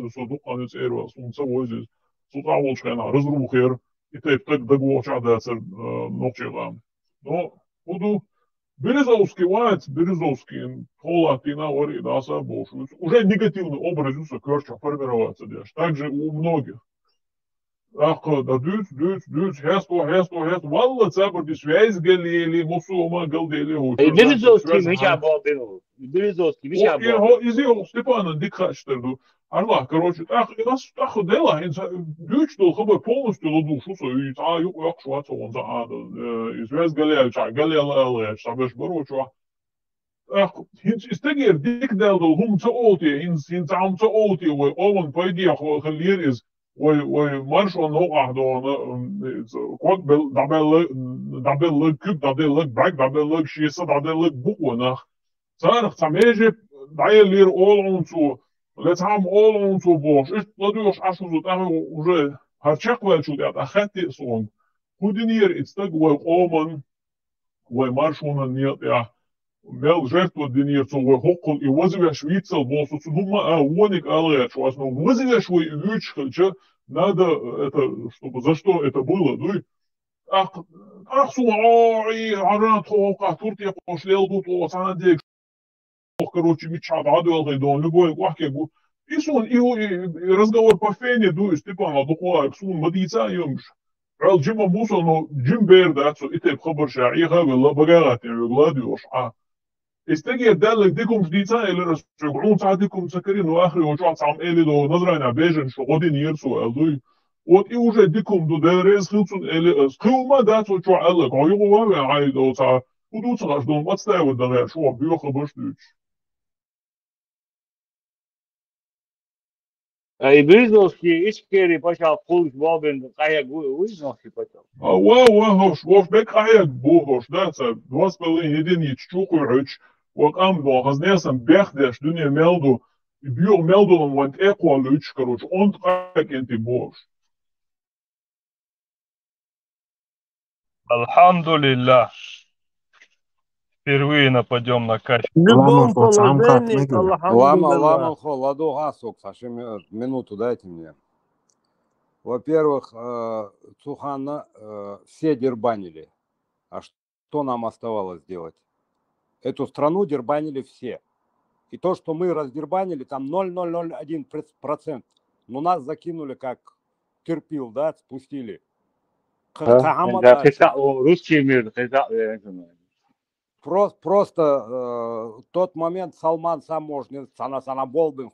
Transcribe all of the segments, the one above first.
صدوق نتسير ونسوي سطاول شخنا رزرو خير يتيب تك دقوة شعدا سر نوكشي غام نو ودو Березовский вайц, Березовский, Холатина, Ори, Даса, Бошвиц. Уже негативный образ Керча формироваться здесь. Также у многих. Ах, да дюц, хесто, валла цапр ди связь галили, мусума галдели, Березовский меча бобину. Березовский меча бобину. Изил Степана дикхачтерду. Allah, короче, ах, дела, дюч то хабы полностью ладушу, и та юк шваца он за ада, извест галея, шабеш баручу. Ах, истегер дикдел до хумца олти, хин цам ca олти, ой, ован пойди, хлир из, ой, марш он ногах до, кот дабел лык кюк, дабел лык брак, дабел лык шиса, дабел лык букванах. Царх цамежи, дайлир олонцу, Let's have all on to bosh. Is dat dus als we het уже hartstikke wel zo dat gaat dit zo. Hoe die hier iets te gewoon omen, wij marschoenen niet ja. Wel жертва die hier zo we hokkel. Je was weer Zwitser boos. Het noem maar woning alleen. Zoals nou was weer zo je uitscheltje. Надо это чтобы за что это было, ну ах су ой аран тока туртия пошлел тут о санадек короче, меча, да, любой вахке, и сон, и разговор по фене, ду, Степана, духуа, сон, мадица, юмш. Рал джима муса, но джим бер, да, и ты бхабарша, и хавела, багарат, и гладиош, استجي دالك ديكم جديدة إلى رجعون تعديكم سكرين وآخر وجوع عم إلي دو نظرنا بيجن شو غادين يرسو ألدوي وات إيوجا ديكم دو داريز خلصون إلي خلو ما دات وجوع ألك عيوغو وامي عايدو تا ودو تغاش دون ما تستاوي دغير شو بيوخ بشتوش Березовский искери почав пулш бобин кая гуй нохи почав. Hoş bek ayak bu hoş da sa 2,5 единиц чукуруч وقام до хазнесам бехдеш дуне мелду био мелдулом вант эквалуч короче он как энти бош. Алхамдулилlah. Впервые нападем на качество. В любом положении, Лама холоду гасок, Саша, минуту дайте мне. Во-первых, Цухана все дербанили. А что нам оставалось делать? Эту страну дербанили все. И то, что мы раздербанили, там 0,001%. Но нас закинули как терпил, да, спустили. Русский мир, Просто тот момент Салман сам может Болбин,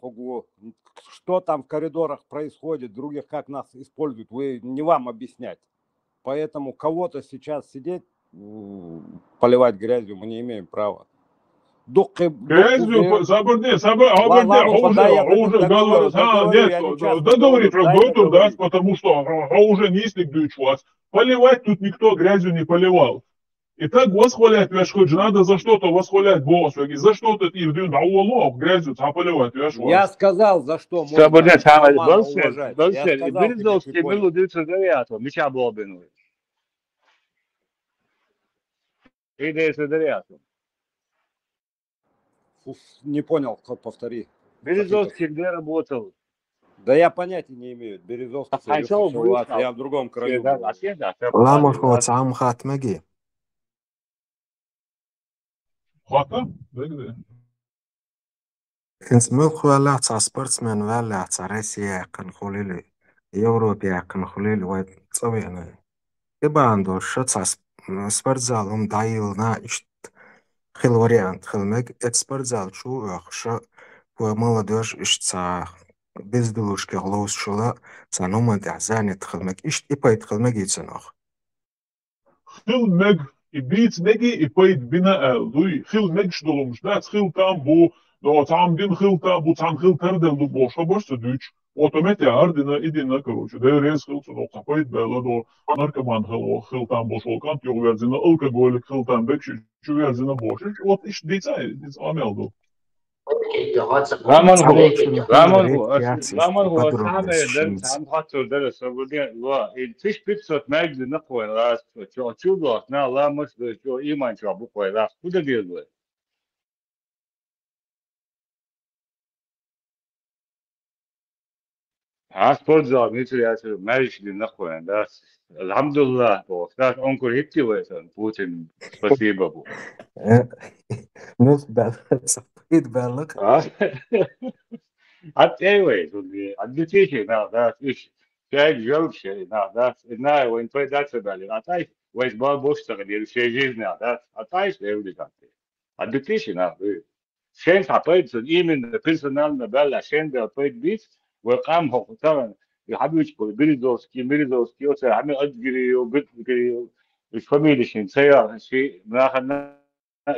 что там в коридорах происходит, других как нас используют, вы не вам объяснять. Поэтому кого-то сейчас сидеть, поливать грязью мы не имеем права. Грязью, заборди, договорить работу, да, потому что уже не слегдует вас. Поливать тут никто грязью не поливал. И так восхвалять вешхудж, надо за что-то восхвалять босс, за что-то ты вдруг Аллах грязью поливать вешхудж. Я сказал, за что можно уважать. Березовский был у 909-го, меча Бобину. И 909-го. Не понял, повтори. Березовский где работал? Да я понятия не имею. Березовский, я в другом краю. Ламов хоцам хатмаги. Хата? Да. Инсмух вала спортсмен вала Россия كان خليل Европа كان خليل وتصوينا يباندو شت спортзалом дайылна ишт хил вариант хилмек спортзал шу ша молодежь ишца бездушки глоус шула санумат азанет хилмек ишт ипайт хилмек ицнах хилмек يبيت مجي يبيت بناء دوي خيل مجدلهم شدات خيل تامبو لو تام دين خيل تامبو تام خيل تردل دو بوشا بوش تدوش اوتوماتي عردنا ايدينا كروش ده ريس خيل تدو قفايت بلا دو ناركمان خيل تامبو شول كانت يو верзина алкоголик خيل تامبك شو верзина بوش вот ايش ديتا ديت عمل دو Раман هو سامي دل سام خاطر دل سبودي وا الفيش بيتسوت ماجد نقوى راس شو دوت نا لا مش شو إيمان شو أبو قوي راس كده ديال سبورت زال مثل ياسر ماشي لنخوان ده الحمد لله بو ده أنكر هيتي ويسان بوتين спасибо بو نص صفيت بالك. حتى anyway عدتي شيء نا ده إيش شيء جوب شيء نا ده إنها وين في ده سبالي عطاي ويش بال بوشتغل يرشي جيزنا ده عطاي شيء ودي كاتي عدتي شيء نا شين تعطيت إيمن بيرسونال نبلا شين ده تعطيت بيس وقام هو طبعا يحبيش كل بيريزوسكي وصار عمل أجري وبتجري مش فاميلي شين سيار شيء ناخذنا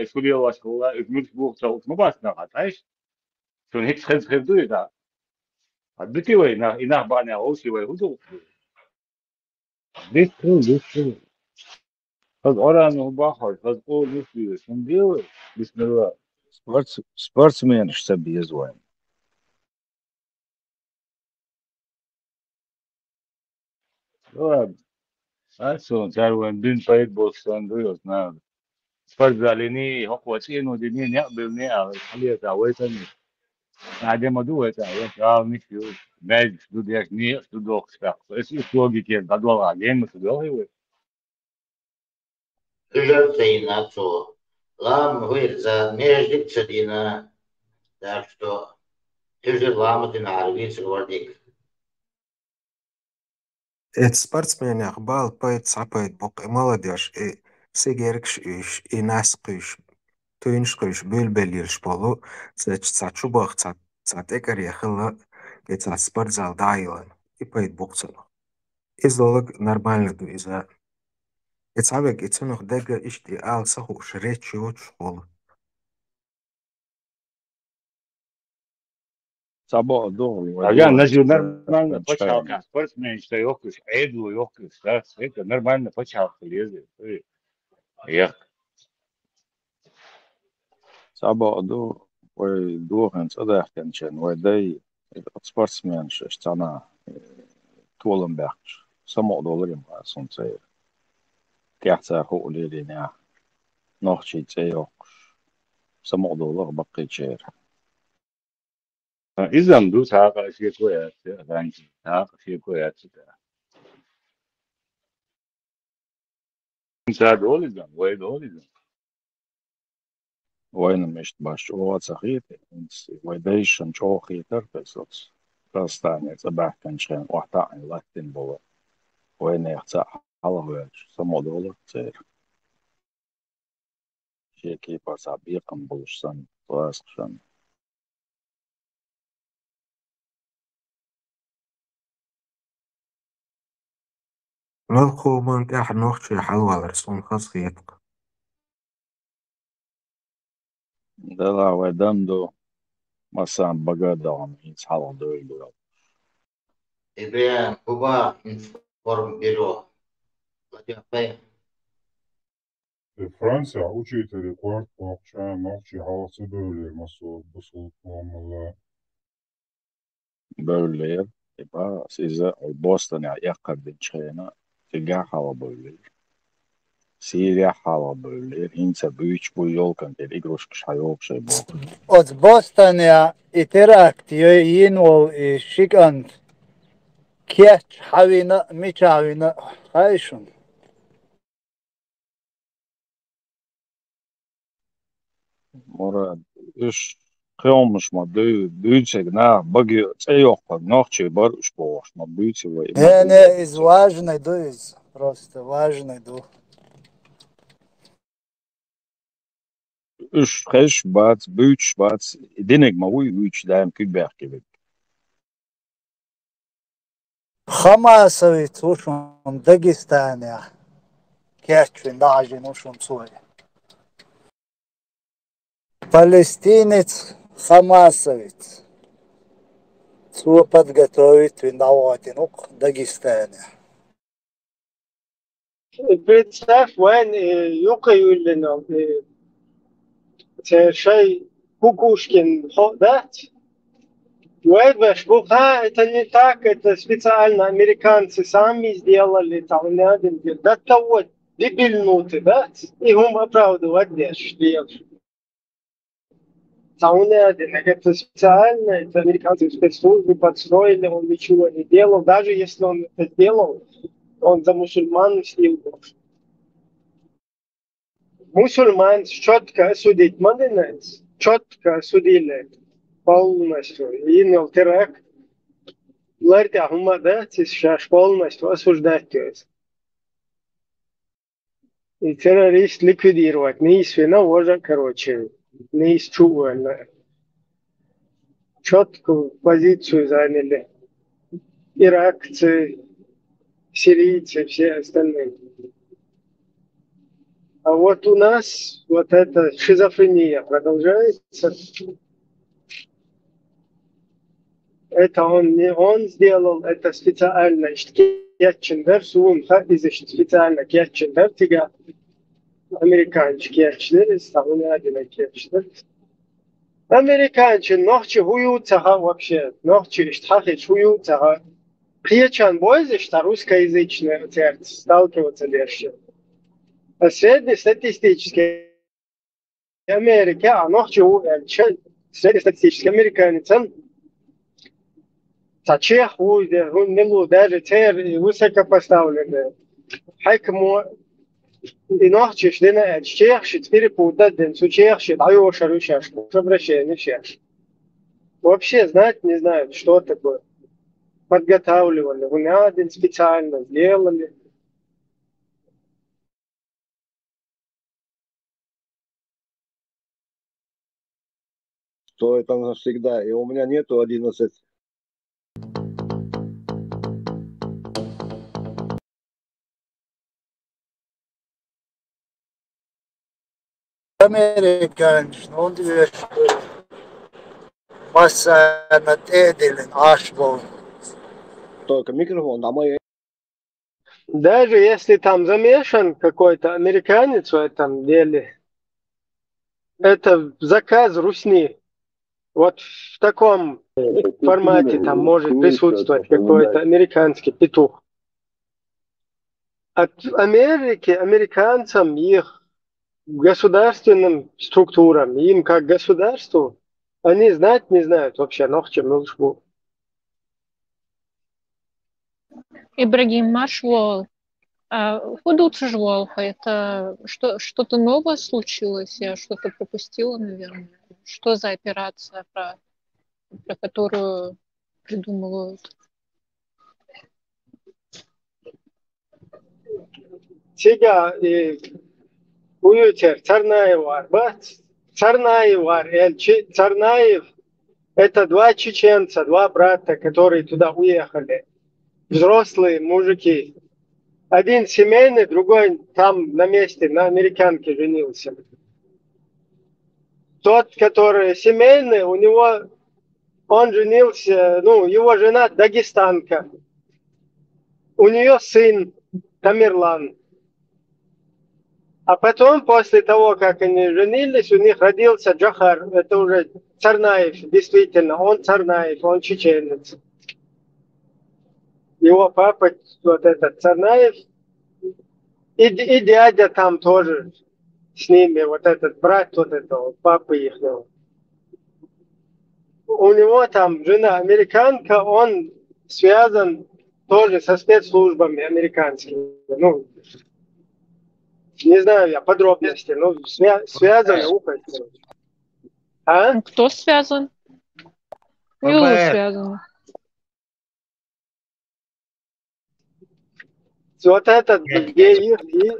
شو ليه واش هو مش بوقته ما بس ناخذ شون هيك خذ ده عدتي وين إنها باني أوشي وين هدو this true خذ أوران وباخر خذ أول نسبي شن ديو بسم الله Спортсмен чтобы يزوين. هو أصلا تعرفون بين فايت بوكسان دويوس نعم فرزاليني هو تين وديني يقبلني على خليه تعويتني بعدين ما دوت تعويت مش يو ماج دو ديك ني دو دوك سباق بس يسوقي كده بدور عليهم مسدوه هو Жертвой лам вырза между цадина, так что ты же ламы на арвиц вордик. Sportsmen اقبال بايت صعبايت بوق молодежь и سيجيركش إيش и ناسقيش توينشقيش بلبليلش بولو цачу бах цатекари خلا كيت спортзал дайлан и بايت بوقتنا إزولك нормально ду إذا إتصابك إتصنخ دقة إشتغال صخو شريت شوت شغل Sabah doğru. Aga znači normalno počeo kao sportsmen što je okuš edu i okuš šta sve to normalno počeo leze ja Sabah doğru. Ve doğru صدق كان شان وداي sportsmen شتانا طولن بيحش سمع دولار ما سنتي كحتا هو لينا نوخشي تيوك سمع دولار بقي شير izam du taka şey koyarsa bence taka şey koyarsa da insan olacak ve olacak وين مش باش هو صغير ودايش نشوف خيتر بس راستاني صباح كان شان واحدة عن لاتين بوا وين يحتاج على هواش سمع دولار تير شي كي باس عبيقا بلشسن راسخشن نلقو من تاح نوخشي حلوة رسون خاص خيتك دلا ودندو مثلا بقدر عم يتحول دول Тебе Куба информбюро. Fransa учитель рекорд бокча нохчи halası böyle masol busul muamala. بولير يبقى سيزا البوسطن يقرب تشينا تلقى حالا بولير سيريا حالا بولير هنسا بيوش بو يولكن تل إجروش كش حيوب شي بوك Od Bostona interaktiyin ol şikant kieç havina miçavina hayşun. مراد إيش قيومش ما بيوتسك نا بقي تسيوق نوخشي برش بوش ما بيوتسي وي Ne iz važne do iz prosto važne do. إيش خش بات بيوتش بات دينك ما وي بيوتش دايم كي بيحكي بك Hamasavit uşun Dagestana kieçvin dağcın uşun Suriye. Palestinец Хамасовец. Цу подготовить виноватин ук Дагестане. بتشاف وين يقيل لنا شيء Кукушкин ходат. Уэйдвэш, это не так, это специально американцы сами сделали, там не один день. Да того дебильнуты, да? И он оправдывать дешь, Это специально, это американские спецслужбы подстроили, он ничего не делал. Даже если он это делал, он за мусульман мстил. Мусульман четко осудить Мадинец, четко осудили полностью. И теракт, ларти Ахмада сейчас полностью осуждать. И террорист ликвидировать. Не из виновожа, короче, не из чувана. Четкую позицию заняли. Иракцы, сирийцы, все остальные. А вот у нас вот эта шизофрения продолжается. Это он не он сделал, это специально. Geçinler, suunsa bizi spesialne geçinler, tiga Amerikanç geçler, İstanbul'a adına geçler. Американцы ночью хуются вообще, ночью штахи хуются. Причем больше, что русскоязычные сталкиваются легче. А среднестатистический Америка, а ночью среднестатистический американец, Чех, даже те высокопоставленные. Хайкому и ночью шли на чех, теперь путать, с чех, даю шарушашку, обращение чех. Вообще знать не знают, что такое. Подготавливали, вынаден специально сделали. Что это навсегда. И у меня нету 11. Amerikanischen und wir Wasser над Эделем, Ашбол. Только микрофон, а мой... Даже если там замешан какой-то американец в этом деле, это заказ русни. Вот в таком формате там может присутствовать какой-то американский петух. От Америки, американцам, их государственным структурам, им как государству, они знать не знают вообще, нохчем. Ибрагим Машвол. Худуца Жволха, это что-то новое случилось? Я что-то пропустила, наверное. Что за операция, про которую придумывают? Сега Уютер, Царнаев бар. Царнаев бар. Царнаев – это два чеченца, два брата, которые туда уехали. Взрослые мужики. Один семейный, другой там на месте, на американке женился. Тот, который семейный, у него, он женился, его жена дагестанка. У нее сын Тамерлан. А потом, после того, как они женились, у них родился Джахар. Это уже Царнаев, действительно, он Царнаев, он чеченец. Его папа, вот этот Царнаев, и дядя там тоже с ними, вот этот брат вот этого, папы их. У него там жена американка, он связан тоже со спецслужбами американскими. Не знаю я подробности, но связан ухо. А? Кто связан? Связан. Вот этот,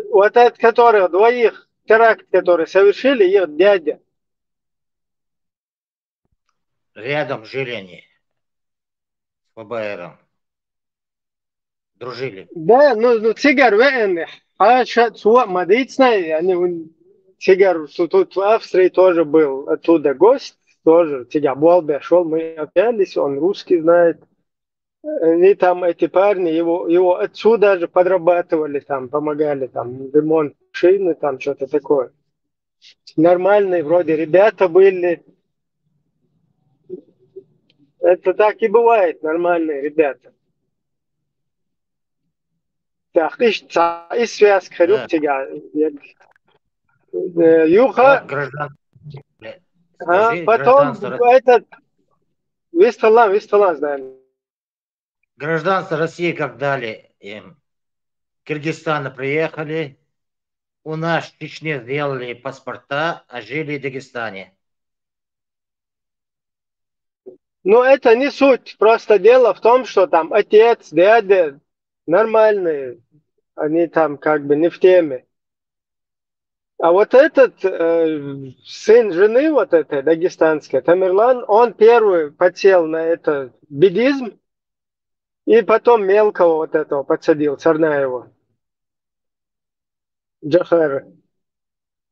вот этот, который двоих теракт, который совершили, их дядя. Рядом жили они с ФБРом. Дружили. Да, цигар вены. А сейчас мадицный, они цигар тут в Австрии тоже был, оттуда гость, тоже цигар Болбе шел, мы общались, он русский знает. Они там, эти парни, его отсюда даже подрабатывали, там, помогали, там, ремонт машины, там, что-то такое. Нормальные вроде ребята были. Это так и бывает, нормальные ребята. Так, и связь, хрюк тебя. Юха. Скажи, Потом гражданство, этот Висталан, знаем. гражданство России как дали им? Киргизстана приехали, у нас в Чечне сделали паспорта, а жили в Дагестане. Ну, это не суть. Просто дело в том, что там отец, дядя нормальные. Они там как бы не в теме. А вот этот сын жены вот этой дагестанской, Тамерлан, он первый подсел на это бедизм и потом мелкого вот этого подсадил, Царнаева, Джахара.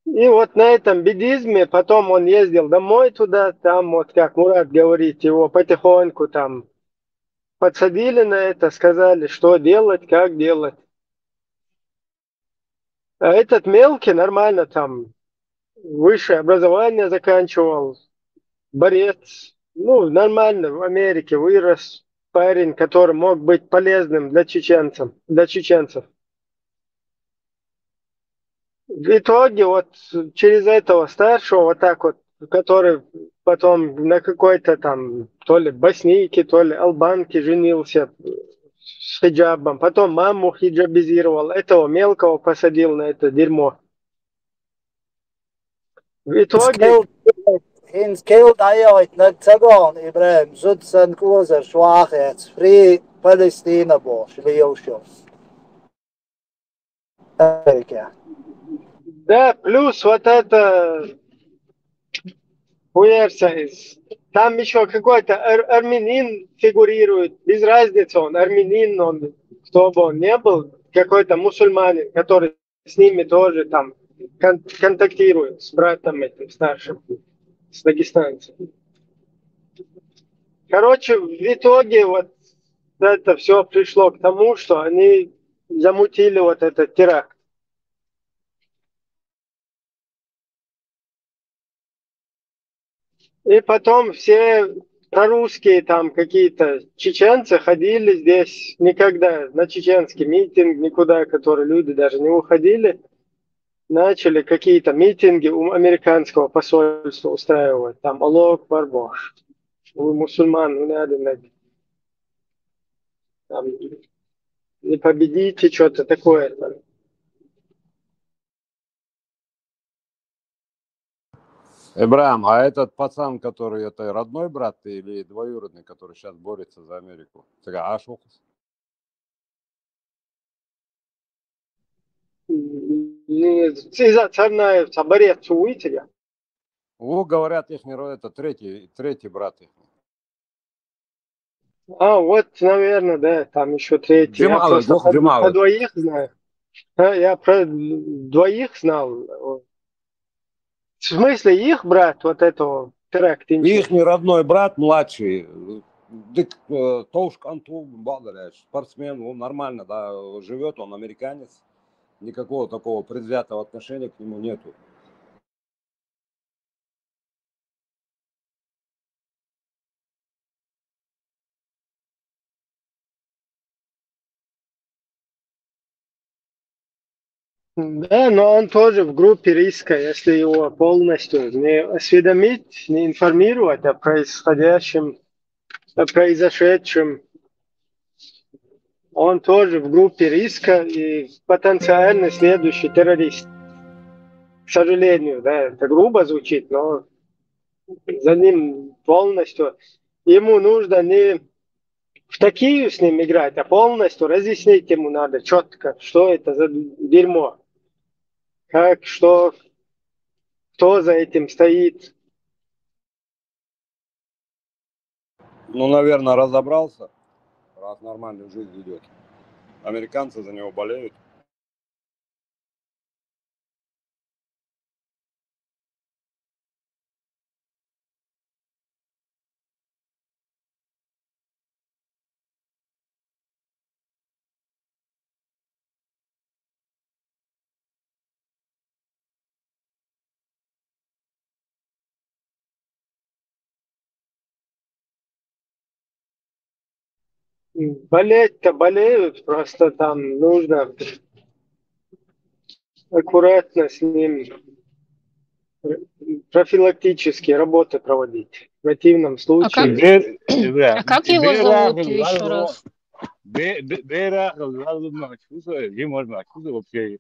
И вот на этом бедизме потом он ездил домой туда, там вот как Мурат говорит, его потихоньку там подсадили на это, сказали, что делать, как делать. А этот мелкий нормально там высшее образование заканчивал, борец, ну, нормально в Америке вырос парень, который мог быть полезным для чеченцев. В итоге вот через этого старшего вот так вот, который потом на какой-то там то ли боснийке, то ли албанке женился с хиджабом, потом маму хиджабизировал, этого мелкого посадил на это дерьмо. В итоге Hins killed ayoit nag tagon Ibrahim Zudsan Kuzer Schwachets Free Palestina bo Shviyosho. Америка. да, плюс вот это хуерсайз. Там еще какой-то армянин фигурирует, без разницы, он армянин, он кто бы он ни был, какой-то мусульманин, который с ними тоже там контактирует, с братом этим старшим, с дагестанцем. Короче, в итоге вот это все пришло к тому, что они замутили вот этот теракт. И потом все прорусские там какие-то чеченцы ходили здесь никогда на чеченский митинг, никуда, которые люди даже не уходили. Начали какие-то митинги у американского посольства устраивать. Там Аллах Барбош. У мусульман не надо там, не победите, что-то такое. Там. Ибрахим, а этот пацан, который это родной брат или двоюродный, который сейчас борется за Америку? Ашухас? Циза Царнаев, борец Уителя. Говорят, их это третий брат их. А, вот, наверное, да, там еще третий. Я просто по двоих знаю. Я про двоих знал. В смысле, их брат, вот этого теракта? Их не родной брат, младший. Тоуш Канту, спортсмен, он нормально, да, живет, он американец. Никакого такого предвзятого отношения к нему нету. Да, но он тоже в группе риска, если его полностью не осведомить, не информировать о происходящем, о произошедшем. Он тоже в группе риска и потенциально следующий террорист. К сожалению, да, это грубо звучит, но за ним полностью. Ему нужно не в такие с ним играть, а полностью разъяснить ему надо четко, что это за дерьмо. Как, что, кто за этим стоит. Ну, наверное, разобрался, раз нормальную жизнь ведет. Американцы за него болеют. Болеть-то болеют, просто там нужно аккуратно с ним профилактические работы проводить. В противном А как, случае... а как его зовут еще раз? Бера махчуза, Димон махчуза вообще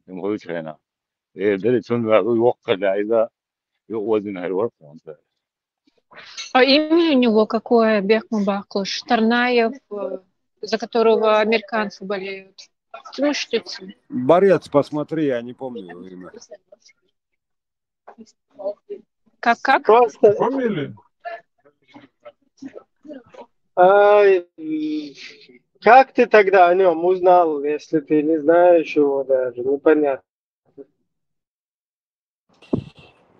не может чайна. ده تون يوقع إذا يوزن هالورق А имя у него какое, Бехмубаклыш? Тарнаев, за которого американцы болеют. Слушайте. Борец, посмотри, я не помню его имя. Как? Просто... Фамилия? Как ты тогда о нем узнал, если ты не знаешь его даже? Непонятно.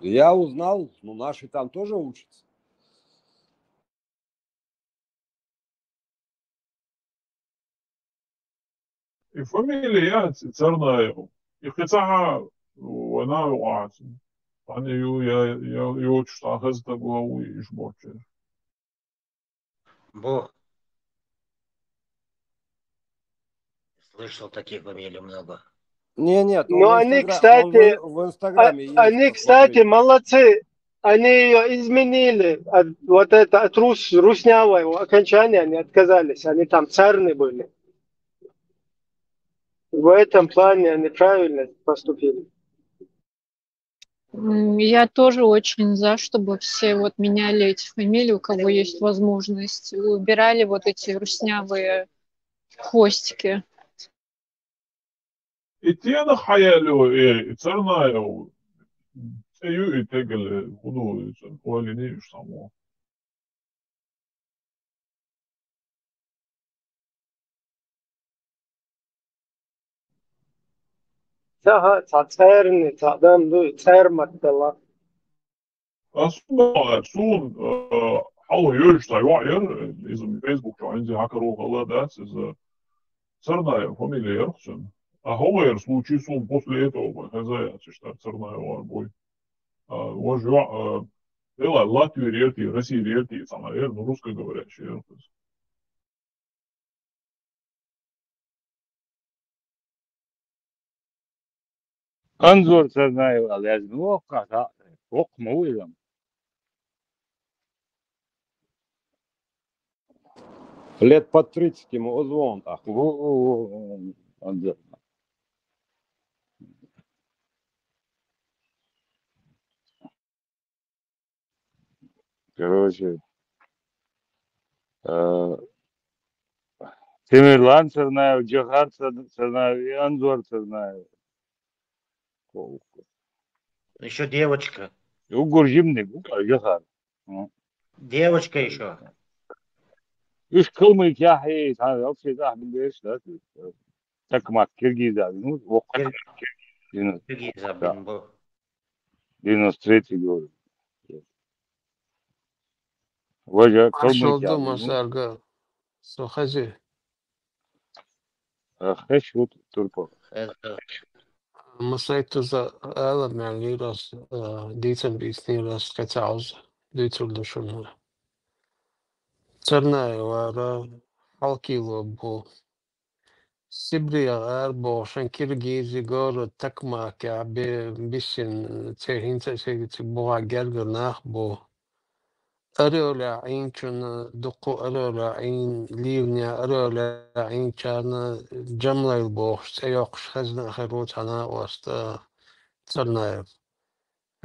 Я узнал, ну наши там тоже учатся. И фамилия Царнаев. И хотя она вقعت. Они я очень что هذا главу и жмоте. Бог. Слышал таких фамилий много. Нет, Но они, кстати, в Инстаграме есть. Они, кстати, молодцы. Они ее изменили. Вот это от руснявого окончания они отказались. Они там царны были. В этом плане они правильно поступили. Я тоже очень за, чтобы все вот меняли эти фамилии, у кого есть возможность. Убирали вот эти руснявые хвостики. И те на хаялю Царнаев. Сею и тегали худу хуалини само. Царны, царматтала. Soon, alle jøster var ligesom Facebook og ikke har kan det så царная фамилия Ерхсен. А ховер случился после этого, хозяин, что царная арбой. Вожу, дела Латвии редкий, России редкий, самое верно, русскоговорящий Ерхсен. أنظر سرنا لازم وقع مويلم Лет под 30 ему узвон. أنظر короче Тимирлан Царнаев, Джохар Царнаев и Анзор Царнаев. Еще девочка. Угуржимник, Джохар. Девочка еще. إيش كلمة يا حي هذا أوكي ده من ليش لا تكمل كيرجيزا ну وقت Киргиза, блин, был. 93 год. وجه Marshall كلمة Dumas Arga. So Hazi. خش هو تركو. Masaitu za element liras dicen bisniras kacauz dicurdušana. Cernaja var halkilo bu. Sibrija erbo šan Kirgizi goru takmākā bišķin cehinca šeit boha gerga nāhbo. Ariola ainčuna duku ariola ain līvņa ariola ainčana jamlail boš cejoqš hazna kharot hana wasta Cernaja.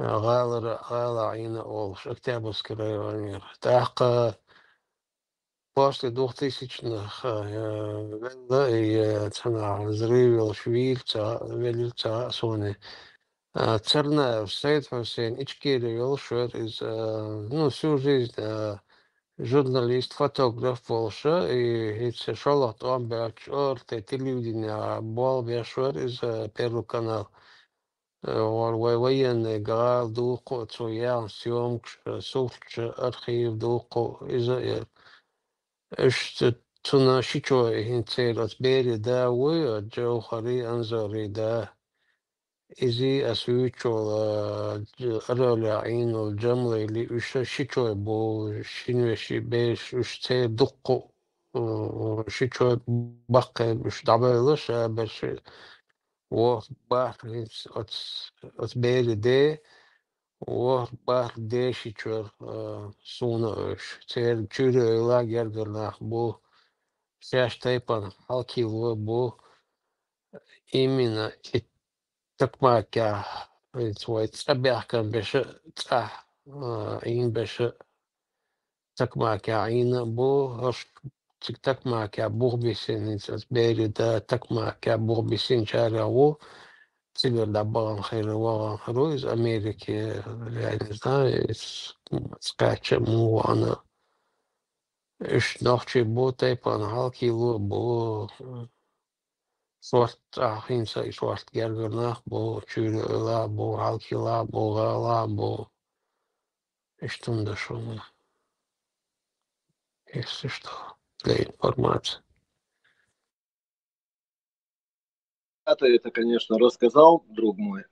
غالا عينا أول اكتابوس كرايوانير تاقا после 2000-х تنا زريبل شويل велил сони Царнаев Саид Хусейн Ичкири Велшер из всю жизнь журналист, фотограф Волша и Шарлот Амберч Орте телевидение Бол Бешер из Первый канал. وين قال دوقو تسويان سيومكش سوفش أرخيف دوقو إذا إيش تنا شيشو هنتير أتبيري دا ويا خري أنزوري دا إزي أسويتشو أرولي عين الجملة اللي إيش شيشو بو شنوشي بيش إيش تير دوقو شيشو بقى إيش دعبالش بس وبعد أتبيري دا бар дешичер сунаыш. Цер чуре лагернах бу. Сяш тайпан халкило бу. Именно такмакя. Свой цабяхкан беше ца. Ин беше такмакя. Ин бу. Такмакя бурбисин. Бери да такмакя бурбисин чаряву. Цигар добавил херового из Америки, я не знаю, из скача муана. Иш ночи ботай пангалки бо сорт ахинса и сорт гергернах бо чурила бо халкила бо гала бо иштунда шума. Если что, для информации. Это, конечно, рассказал, друг мой.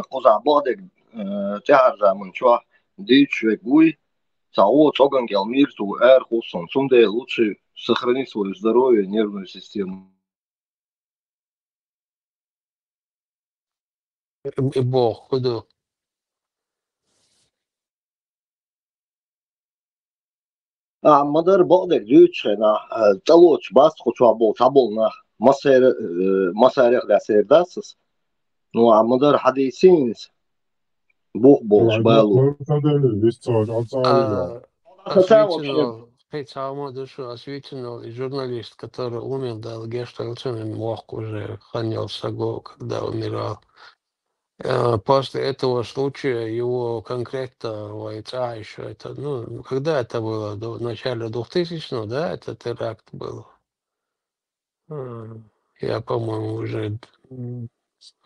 Куза бодек тяжа манчуа дичь гуй. Цао цоган гелмир ту хусон. Сунде лучше сохранить свое здоровье, нервную систему. И бог, куда? مدار بعدك دوتش أنا تلوش بس خشوا بول تابولنا مسار لسير داسس نو مدار حديثين بوش بالو Осветинов и журналист, который умер, дал Гештальцин, мог уже хранился год, когда умирал. После этого случая его конкретно бойца еще это, ну, когда это было? В начале 2000-х, да, это теракт был. Я, по-моему, уже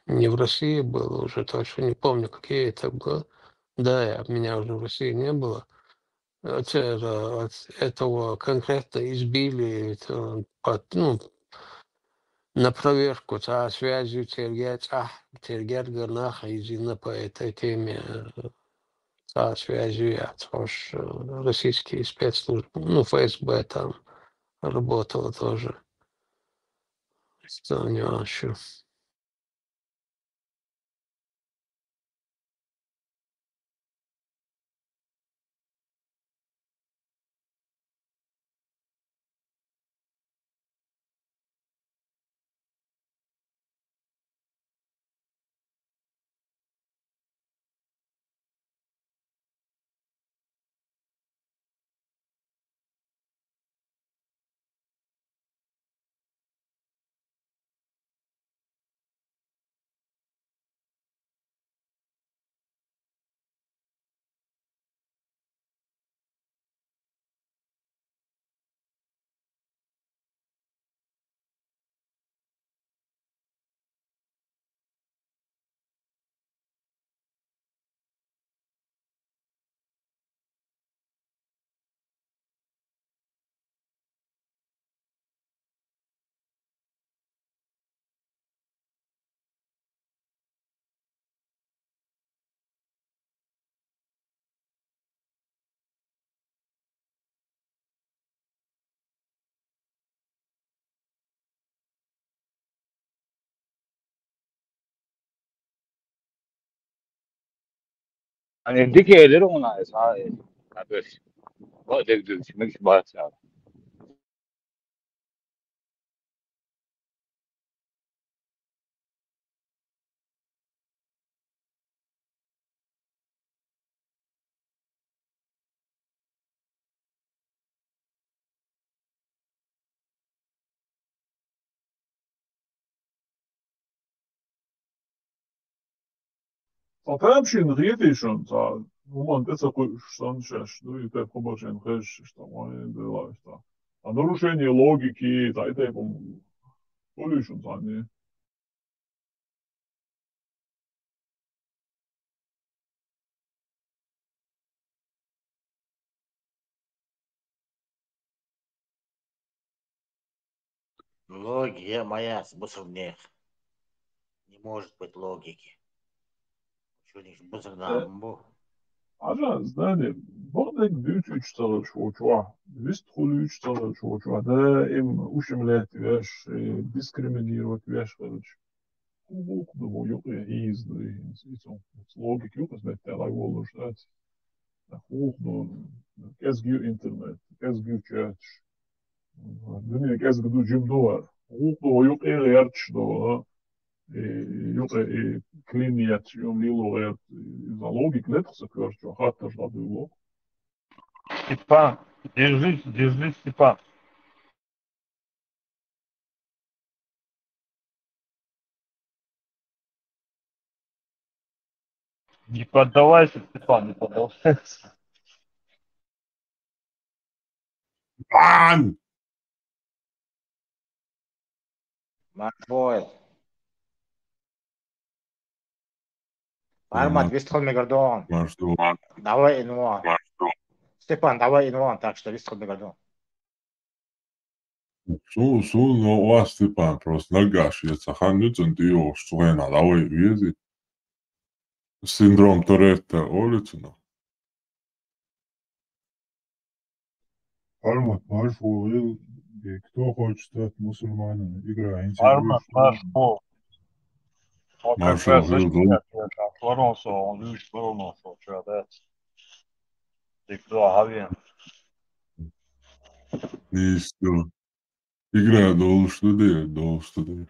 не в России был, уже точно не помню, какие это было. Да, меня уже в России не было. От этого конкретно избили, ну, на проверку связью Тергер Горнаха изина по этой теме связью российские спецслужбы, ну, ФСБ там работало тоже. Что нюансы. Indikeler ona bes. Bodek düş mek bat ya. Потамшин ритишон за уман это саншаш, ну и так побочен хэш, что мы делаем, что. А нарушение логики, да, это полюшен за не. Логия моя с бусурнех. Не может быть логики. Что не бусурнам бу? Aja, znani, bodek dütüç çalış oçua, vist xulüç çalış oçua, da im uşimlet veš, diskriminirovat veš, Lūk, jo īsti logika jūtas, bet tā lai vološi tāds. Qu'est-ce que Internet, qu'est-ce que chat. Qu'est-ce que du jim doar. Yok erert do. Yok kliniet jom lilo ert. За логика лето се кърчо, хаташ да било. Степан, держись, Степан. Не поддавайся, Степан, не поддавайся. Маршвоет. Армат, вистхол мегардон. Давай инван. Степан, давай инван, так что вистхол мегардон. Sun o Stepan просто nagājušies ar Hanjudzun dievs suena lauai viezi. Синдром Торетта улицу. Армат, Маршвол, кто хочет стать мусульманом, игра Armand интервью. Marshall. On peut Marshall faire Hill, Florence, on lui, Florence, tu vois, that's. C'est clair, bien. не исто. Игра должна değil.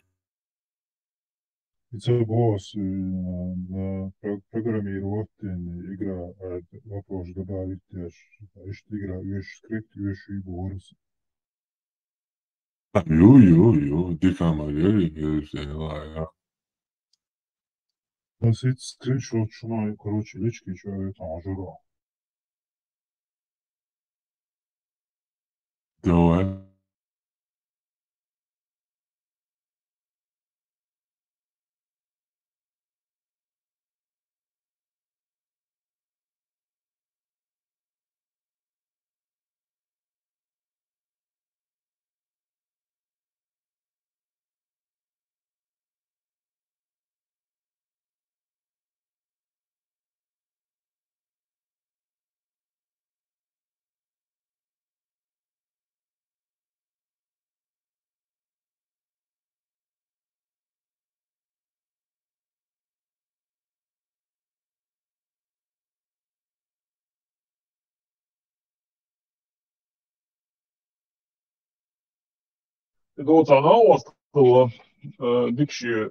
Это босс на программировать игра, вопрос добавить też. Что игра, вещь скрипт, вещь и борс. Jo, det kan man göra. Носить скриншот, шуна, короче, лички, что это ажура. Давай. Daudzā naostila dikšie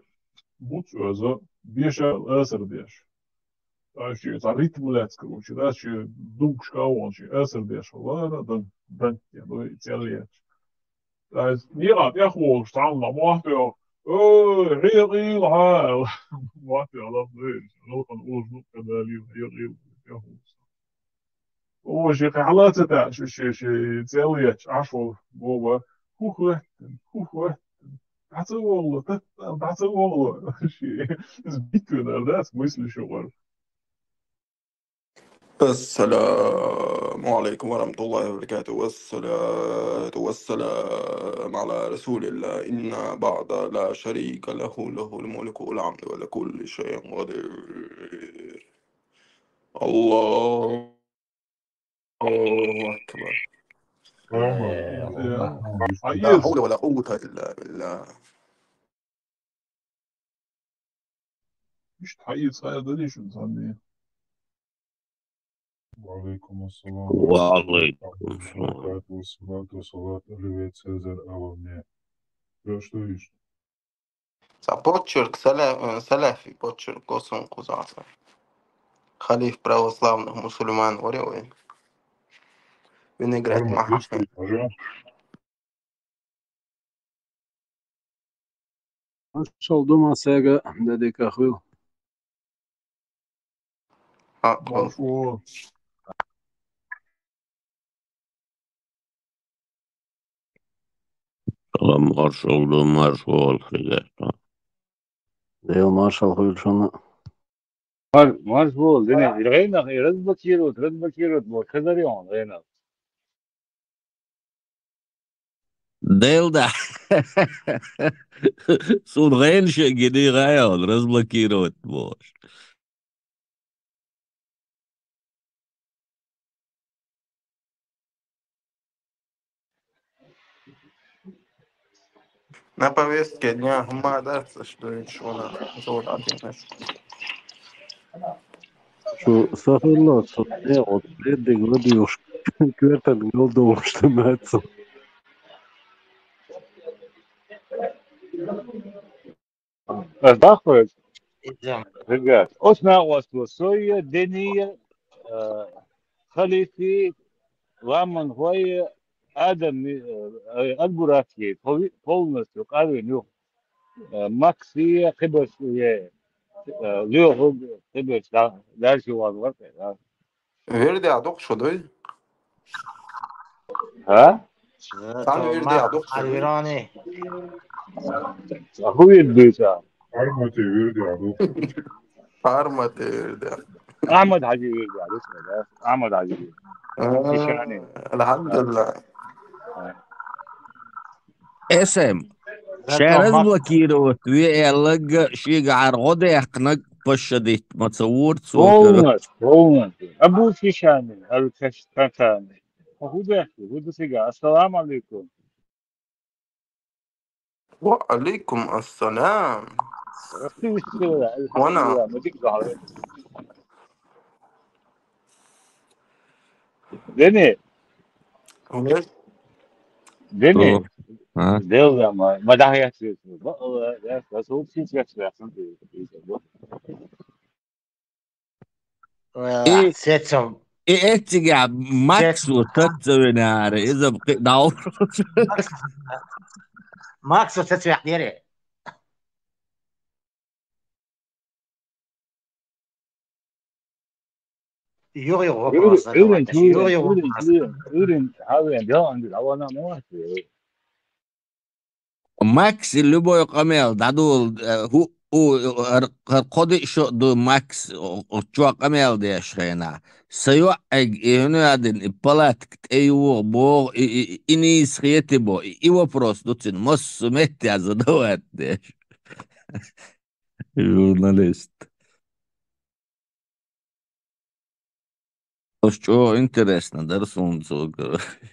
bucioza bieša esardieši. Tā ir tā ritmu lēc, короче, да, še dukškā un še esardieši vāra, dan cieliet. Tā ir nierāt jāhoš tam la mahpio, rīl hāl. Mahpio la bēr, lūkan uznu, kada rīl jāhoš. وشي حالات تاع شي تسويت عشو بابا خوخ تعتبر شي بيكون ده смысле شغل السلام عليكم ورحمة الله وبركاته والصلاة والسلام على رسول الله إن بعد لا شريك له الملك والحمد ولا كل شيء قدير الله أكبر لا عايز حول ولا قوة إلا بالله مش عايز هذا ليش نصلي وعليكم السلام وعليكم السلام. والصلاة والسلام على Цезарь Авамне. Что ищешь? Почерк салафи, почерк Госун Кузаса. Халиф православных мусульман, говорил, винегрет Махашми. Marshall Duma Sega dedica Will. Marshall. Marshall خلقته. Dale Marshall Will Marshall دنيا غينا رد بكيروت خزريون غينا ديل ده صون غين شقدي غايون رزبا كيروت بوش На повестке дня гумада, что еще на золотатый. Şu sahilla ne o dedi gidiyor. Kverten yolda olmuştu Mert'sin. Захуй, Идем. ребят. Осна осло, соя, дения, خليتي ومن هو آدم البراكي полностью قالوا ماكسي خبز ليه خبز لا جوان وقت Verdi adok şu doy. ها Sen تو verdi ماك adok şu doy. عربيراني أخوي البيتا Armatı verdi abi. Parmadı verdi. أحمد حجي يعني اسمه ده أحمد حجي إيشاني Elhamdülillah. اسم زيتو شارز ماك بلوكيروت ويالق شي عرض يحقنق بشديت ما تصورت سوكر полностью أبو إيشاني الكش كان أخوي بيحكي هو سيجا السلام عليكم وعليكم السلام. أختي الحمد وانا لله ما تقدر دني دني ها ديل ما ده يحكي بس هو في شيء يحصل ايه سيتسم ايه اتجع ماكس سيتسم وتتسوينار اذا بقي داور ماكس ماكس وسيتسم يحديري يوري وقراص دواتش يوري وقراص هذا ده عند الأول ما واحد ماكس اللي بو يقمل دادول هو قد شو دو ماكس وشو قمل دي شخينا سيو هنا هذا بلاتك ايوه بو اني سخيتي بو ايوه بروس دوتين مص متي از دوات ديش جورناليست Что интересно, Дарсон,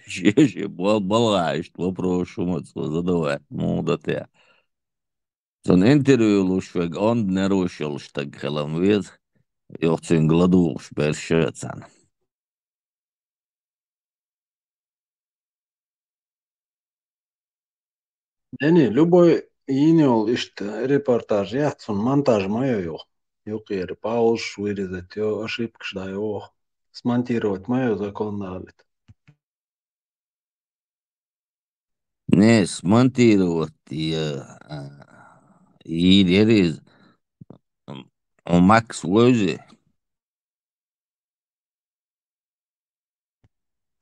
ще балгаешь, вопрос задавать, ну да те. Son intervju lušveg on nerušil štag helam vied, johcin gladūš per šöcen. Yani любой yeni ol işte reportaj yapsın montaj мое yok. Yok yeri пауз вырезать, ошибки что его смонтировать мое законно. Ne, smontirovat и дерез Макс Лози.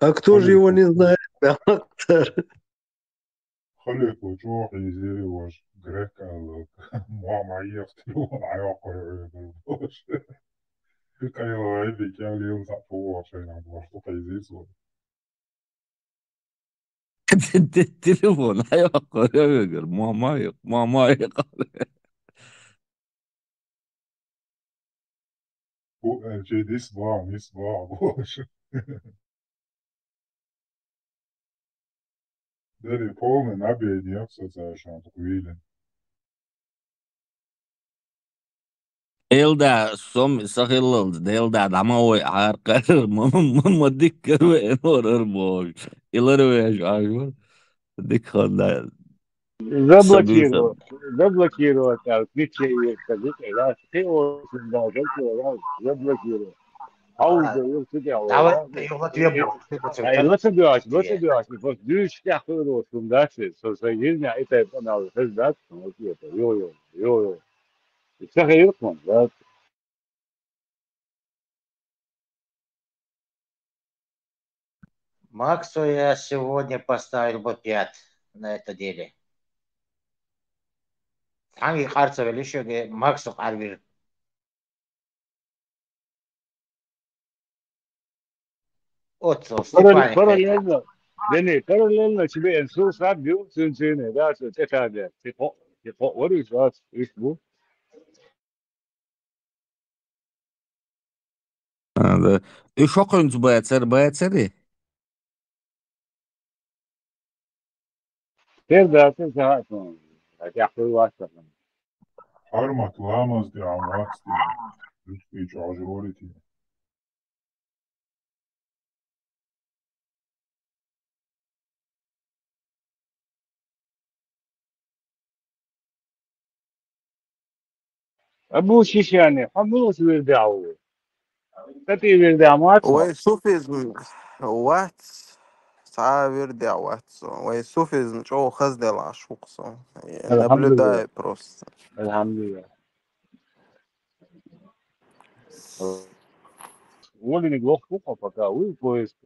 А кто же его не знает? خليك وجوه يزيري وش جريك ما يفتلو عياقه يعيبوش كان يغيب كان يوزع فوق عشان عبارته يزيزو التليفون هيقول يقول ما يقول هو جدي صباع بوش داري بول نبي نفسه عشان طويلة Elda som sahilld Elda damoi arkar ma dikker ve orar boş. İleri ve ajvar dikkhanda sabita. заблокировать отключение да ты очень даже заблокировать عاوز يرتدي دعوة يغلط يبو لا تبيعش بس ديش تحقير وسندات سوسيجين يعني انت انا الحزبات يو يستخيركم Максу я сегодня поставил бы 5 на это деле. Hangi kartsa велишо Максу Арвир. Отцо, Степане. параллельно Дени, параллельно тебе инсул сабью сынцыны, да, это типа орис вас ишбу. Hadi. Çok oyuncu bayatser. Ter da ter saat. هتحكوا أكثر. Armat lamas de amwatsti. Rüstü çağcıvoriti. أبو شيشاني حملوش ويردعوا تتي ويردع ماتما ويسوفيزم وات ساعة بيردع وات ويسوفيزم شو خزدل عشوقصو الحمد لله наблюдаю просто. الحمد لله ولي نقول فوق فكا وي كويس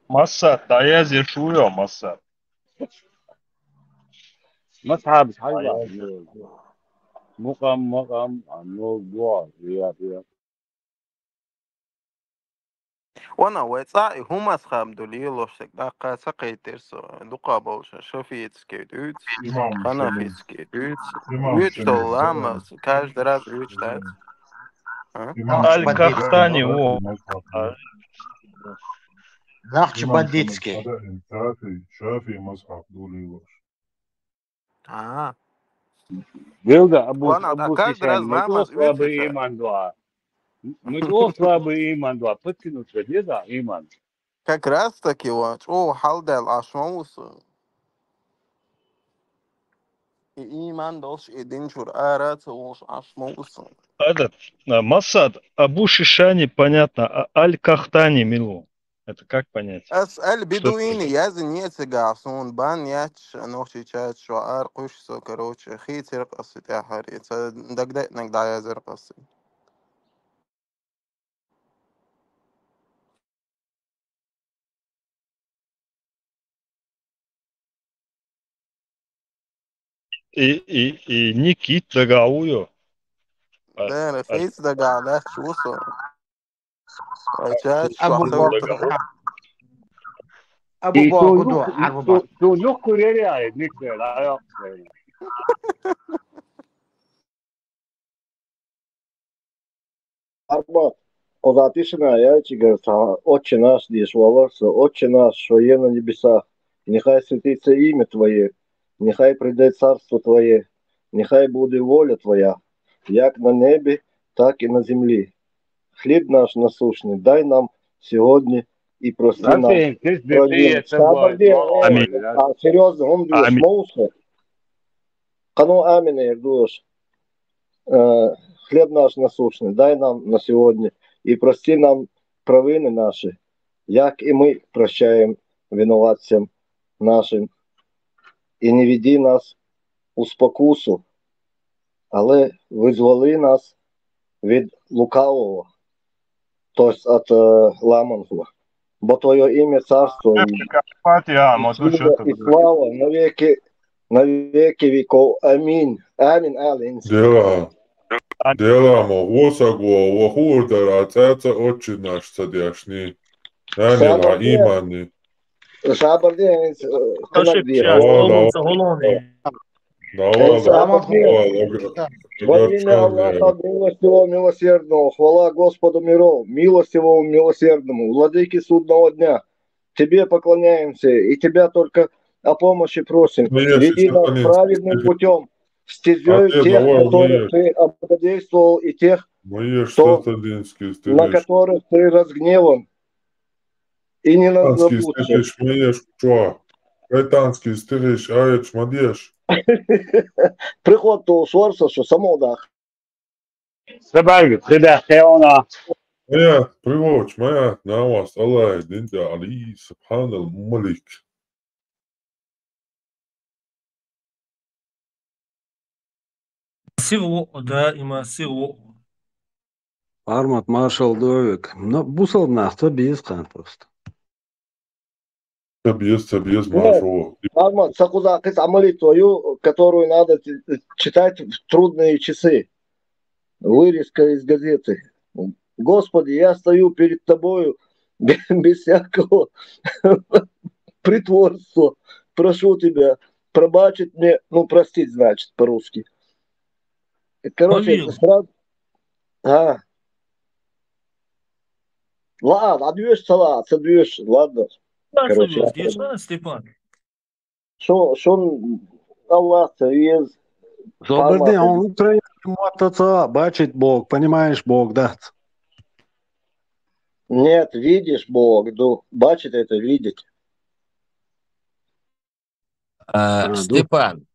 Massa, daí existiu, massa. ما صحابش حاجة Daí مقام عنو جوا يا وانا ويتساعي هما سخام دوليلو شك داقا سقيترسو دوقا بوشا شوفيتسكي دوتس İmam Şemin. خنافيتسكي دوتس İmam دوتس Şemin. لما каждый раз دوتس ها İmam Şemin. Аль-Кахтани, Sada о. mazhabı. Нахчи İmam Şemin бандитский. sada Şafi mazhab doluyor. ага بيلدا وانا أبو каждый раз شيشاني ما لما توصل دوتس بإيمان دعاء ما توصل بإيمان دعاء فتنو شديدة إيمان как раз таки вот о халдел ашмаусу إيمان دوش إدينشور آرات وش ашмаусу Этот, Масад, Абу Шишани, понятно, а Аль-Кахтани, Милу. Это как понять? أسأل Что это بدويني такое? يازن يتقاسون بان ياتش نوشي تشات شعار قوش سكروش خيت يرقص يا حريت دق نقدع يازر قصي И Никит Дагаую. ده خيت دقع لا شوصو تشات شو أبو Дагаую. بوغدو أبو إي بوغدو عربة تو لوكو ريالي نيكسر لا يقصر Арбат, Озатишина, я тебе говорю, Отче наш, здесь волосы, Отче наш, что е на небесах, нехай святится имя Твое, нехай прийде царство Твое, нехай буде воля Твоя, як на небі, так і на землі. Хліб наш насущний, дай нам сьогодні і прости нам Nothing, this провини. the boy, Аминь. Серйозно, он diyor, Аминь. смоуса, кану аміне, як дуєш, хліб наш насущний, дай нам на сьогодні і прости нам провини наші, як і ми прощаємо винуватцям нашим. І не веди нас у спокусу, але визволи нас від лукавого, тобто від ламанства. Бо Твоє ім'я царство і сила, і слава на веки веков. Амінь. Амінь, Алин. Деламо осаго вахурдара цаца Отче наш садяшни. Нанила имани. Шабардин, во имя Аллаха милостивого, милосердного, хвала Господу миров, милостивому, милосердному, владыке судного дня. Тебе поклоняемся и Тебя только о помощи просим. Веди нас праведным путем, стезей тех, которых Ты облагодетельствовал, и тех, на которых Ты разгневан. И не нас забудь. Британский стириш, аеч мадеш. Приход того сорса, що самодах. Sabag, Trida Heona. Моя, привоч, моя, на вас, Аллах, динта, Али, Субханал, Малик. Всего, да, има всего. Armat maršal dovik. Nu, busalnāk, to bija izkānt просто. Собьез, маршал. Армат, Сакуза, ты амали твою, которую надо читать в трудные часы. Вырезка из газеты. Господи, я стою перед тобою без всякого притворства. Прошу тебя пробачить мне, ну, простить, значит, по-русски. Короче, это сразу... Ладно, отвешь салат, отвешь, ладно. Короче, Степан. Шон Аллах из Слободни, он украинский мотоца, бачит Бог, понимаешь, Бог даст. Нет, видишь Бог, бачит это видеть. Степан,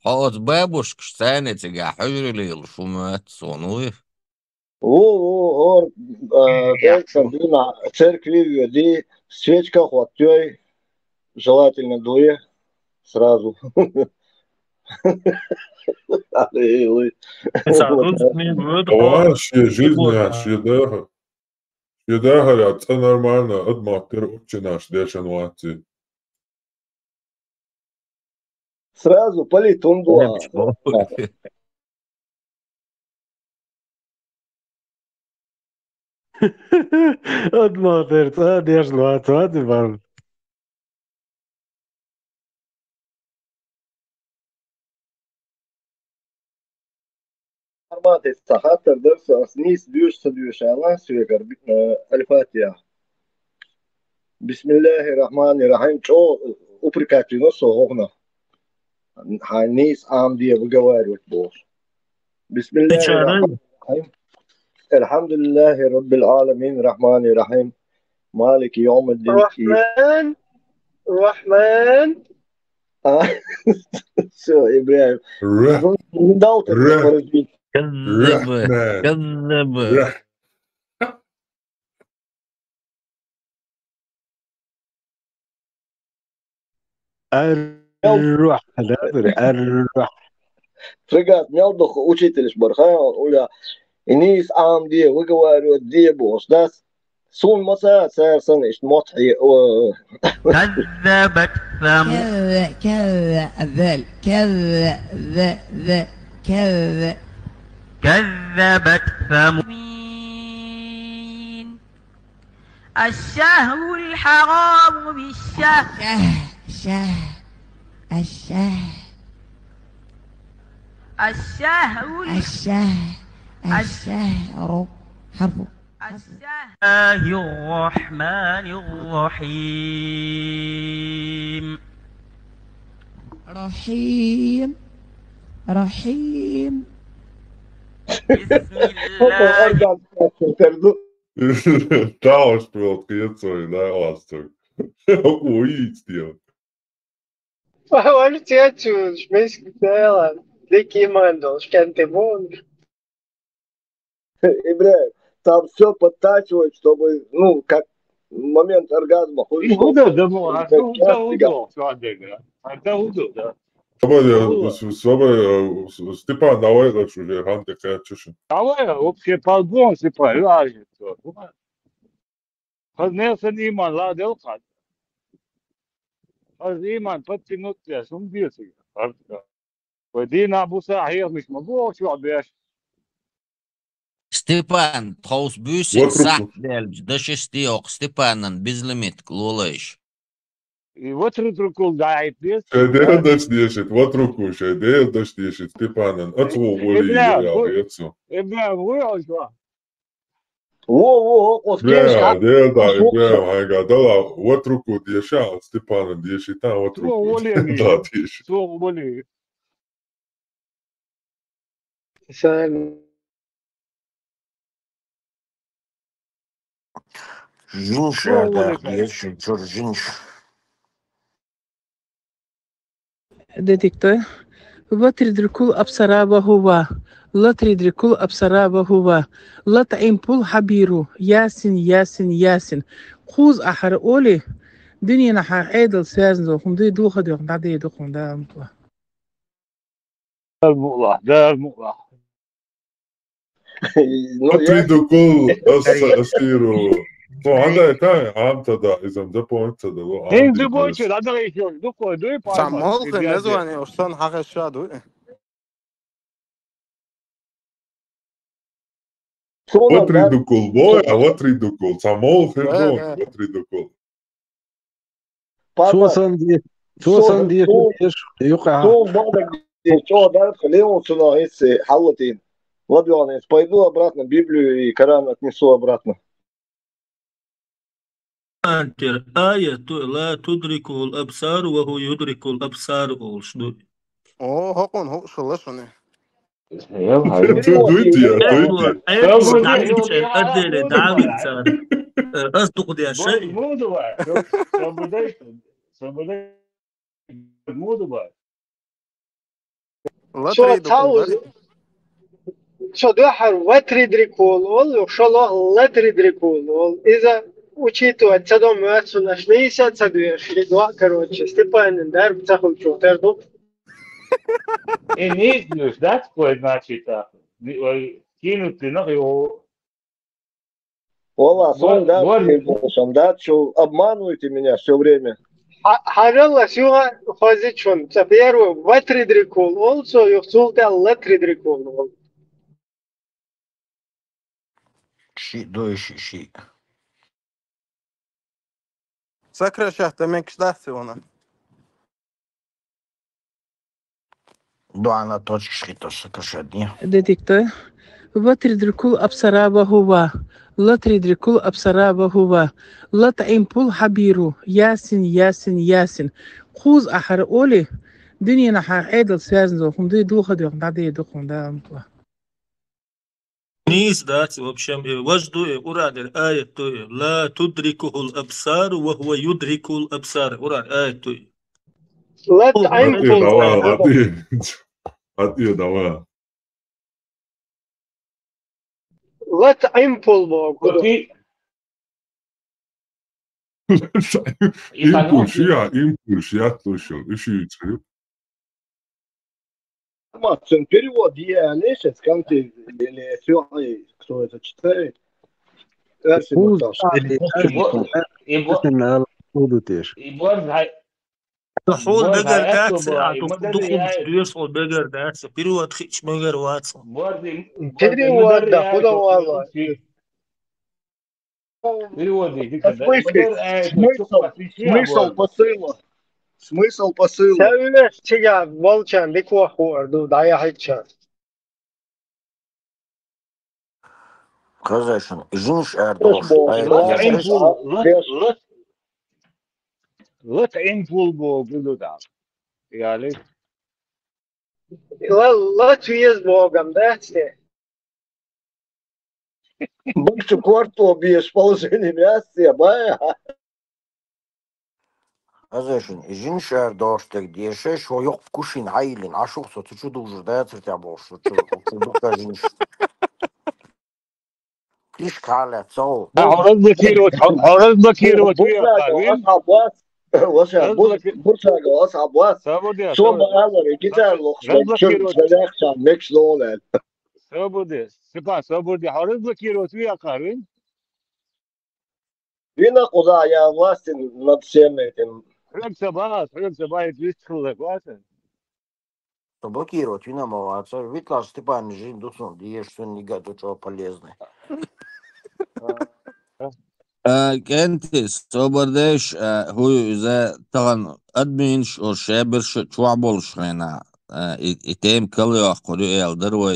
خلاص بابوش كشتاني تجا حجر لي الشومات صنوي. О, на церкви веди, свечка хватай, желательно дуе сразу. Вообще жизнь, еда говорят, это нормально, от матери очень наш дешевый. Сразу политунду. От матери, дешевый, это вам. Armāti sahatar darsās nīs bjušsadjušā lāsviekar al-Fatiha. Бисмиллахи-рахмани-рахим. Чё упрекать носу огна? Нīs амдия выговаривать будешь. Бисмиллахи-рахмани-рахим. Алхамдулиллахи раббил аламин, рахмани-рахим. Малики йомаддин. Рахман. Все, Ибраим. Не дал ты поразить. كذب الروح الروح. Фрегат мелдох учитель шбарха, уля инис ам дие выговаривают дие бос, да? Сун маса сарсан иш мотхи. كذبت ثمود كذبت ثمود الشهر الحرام بالشهر الشهر حرف الله الرحمن الرحيم رحيم بسم الله Tausspēlēt, ka iecoju nelāstu. Ko īsti? Olha, os meus dela, de que mandam, os que антимон. Ибраим, там все подтачивать, чтобы, ну, как момент оргазма. Степан, давай лучше уже, Ганка Качуша. Давай, вообще полгон, Степан, разница. Хазнелся Ниман, ладел хат. Хазнimан подтянуть тебя, сумбился. Пойди на буса, я мش могу, что обещать. Степан, тхаус бюсик сахт дельбж, дашестиок, Степанан, безлимит, клолайш. И вот руку дает без. Šeit iedaždiešit, otruku šeit iedaždiešit, Stepanan, atsvogolīgi jau iecu. Jā, haigā dalā otruku diešā, Stepanan dieši tā, otruku tā tieši. Жинша, да, дieši, čur žinša. Детектор. لا تدركوا الأبصار وهو لا تدركوا الأبصار وهو لا تعمل حبيرو ياسين خوز أحر أولي دنيا نحا عيدل سازن خم دي دوخة دي خم دي دوخم دا مطلع ده المؤلح Atridu أسيرو عندها تاني عم تدا إذا مدبوين تدا لو إيه مدبوين تدا هذا غير دوكو دوي Самолка не звонил, что он хахашаду. Atridu kul boja, atridu kul samol hedon, atridu kul. توصل دي يقع Что дальше? Леонсуна из Халатин. Ладуанец, пойду обратно, Библию и Коран отнесу обратно. آية لا تدركه الأبصار وهو يدرك الأبصار oluştu. هقون هو شلشني دويتي يا دويتي أيضا دعوت أدري دعوت أصدق دي شيء موضوع موضوع لا شو تريدكم تعوز ذلك شو دحر وتريدريكول وشو لا تريدريكول إذا учитывая отсюда младшую нашлись отсюда шли два короче Степан дар бцахал чутер ду И не знаешь, да, что значит так? Кинуть на его. Ола, сон, да, да, что обманываете меня все время. Харалла сюга хозичун первый ватридрикул also юхсулта латридрикул شيء دويش شيء سكر شهت منك شداسي هنا دوعنا توش شخيطة سكرشادني ديتكتور وتدركوا الأبصار وهو لا تدركوا الأبصار وهو لا تعمل حبيرو ياسين ياسين ياسين خوز أحر أولي دنيا نحر عدل سوازن زوخم دي دوخة دوخم دي دوخم دا مطلع نيس دات وبشم وجدوا أراد الآية لا تدركه الأبصار وهو يدرك الأبصار أراد آية لا تعمل عطيه دواء لا تعمل بوغ импульс, я слышал, еще и Матсон, перевод я лечит, сканты или все, кто это читает. حول بقر داتس دخل يوصل بقر داتس بيروت خيش بقر واتسون перевод да куда والله Смысл посыла. Сәвлеш чига волчан беква хорду дая хитча. Казашин, жинш эрдош. لا تعمل بوغ يعني لا تيز богом датсе. Больше квартал бьешь положение мяса, бая. Казашин, жинш эрдош так дешеш, шо yok кушин айлин, ашух со ты чудо уже да цертя бош, чудо жинш. Клиш каля цол. حرز بكيروت وشا برشا أصعب واس شو بقالر كده لخشة شو بدأخشى ميكس لونال سبودي سبا سبودي حرز بكيروت ويا قارين هنا قضاء يا واس نتشمتن حرق سبايت ويستخلق واسن Блокировать виномоваться. Витла Степан жин дусон, диешь что не гаду чего полезный. كنتس صبردش هو إذا طبعا أدمنش أو شابرش شوعبولش هنا إتيم كله يأخذوا يالدروا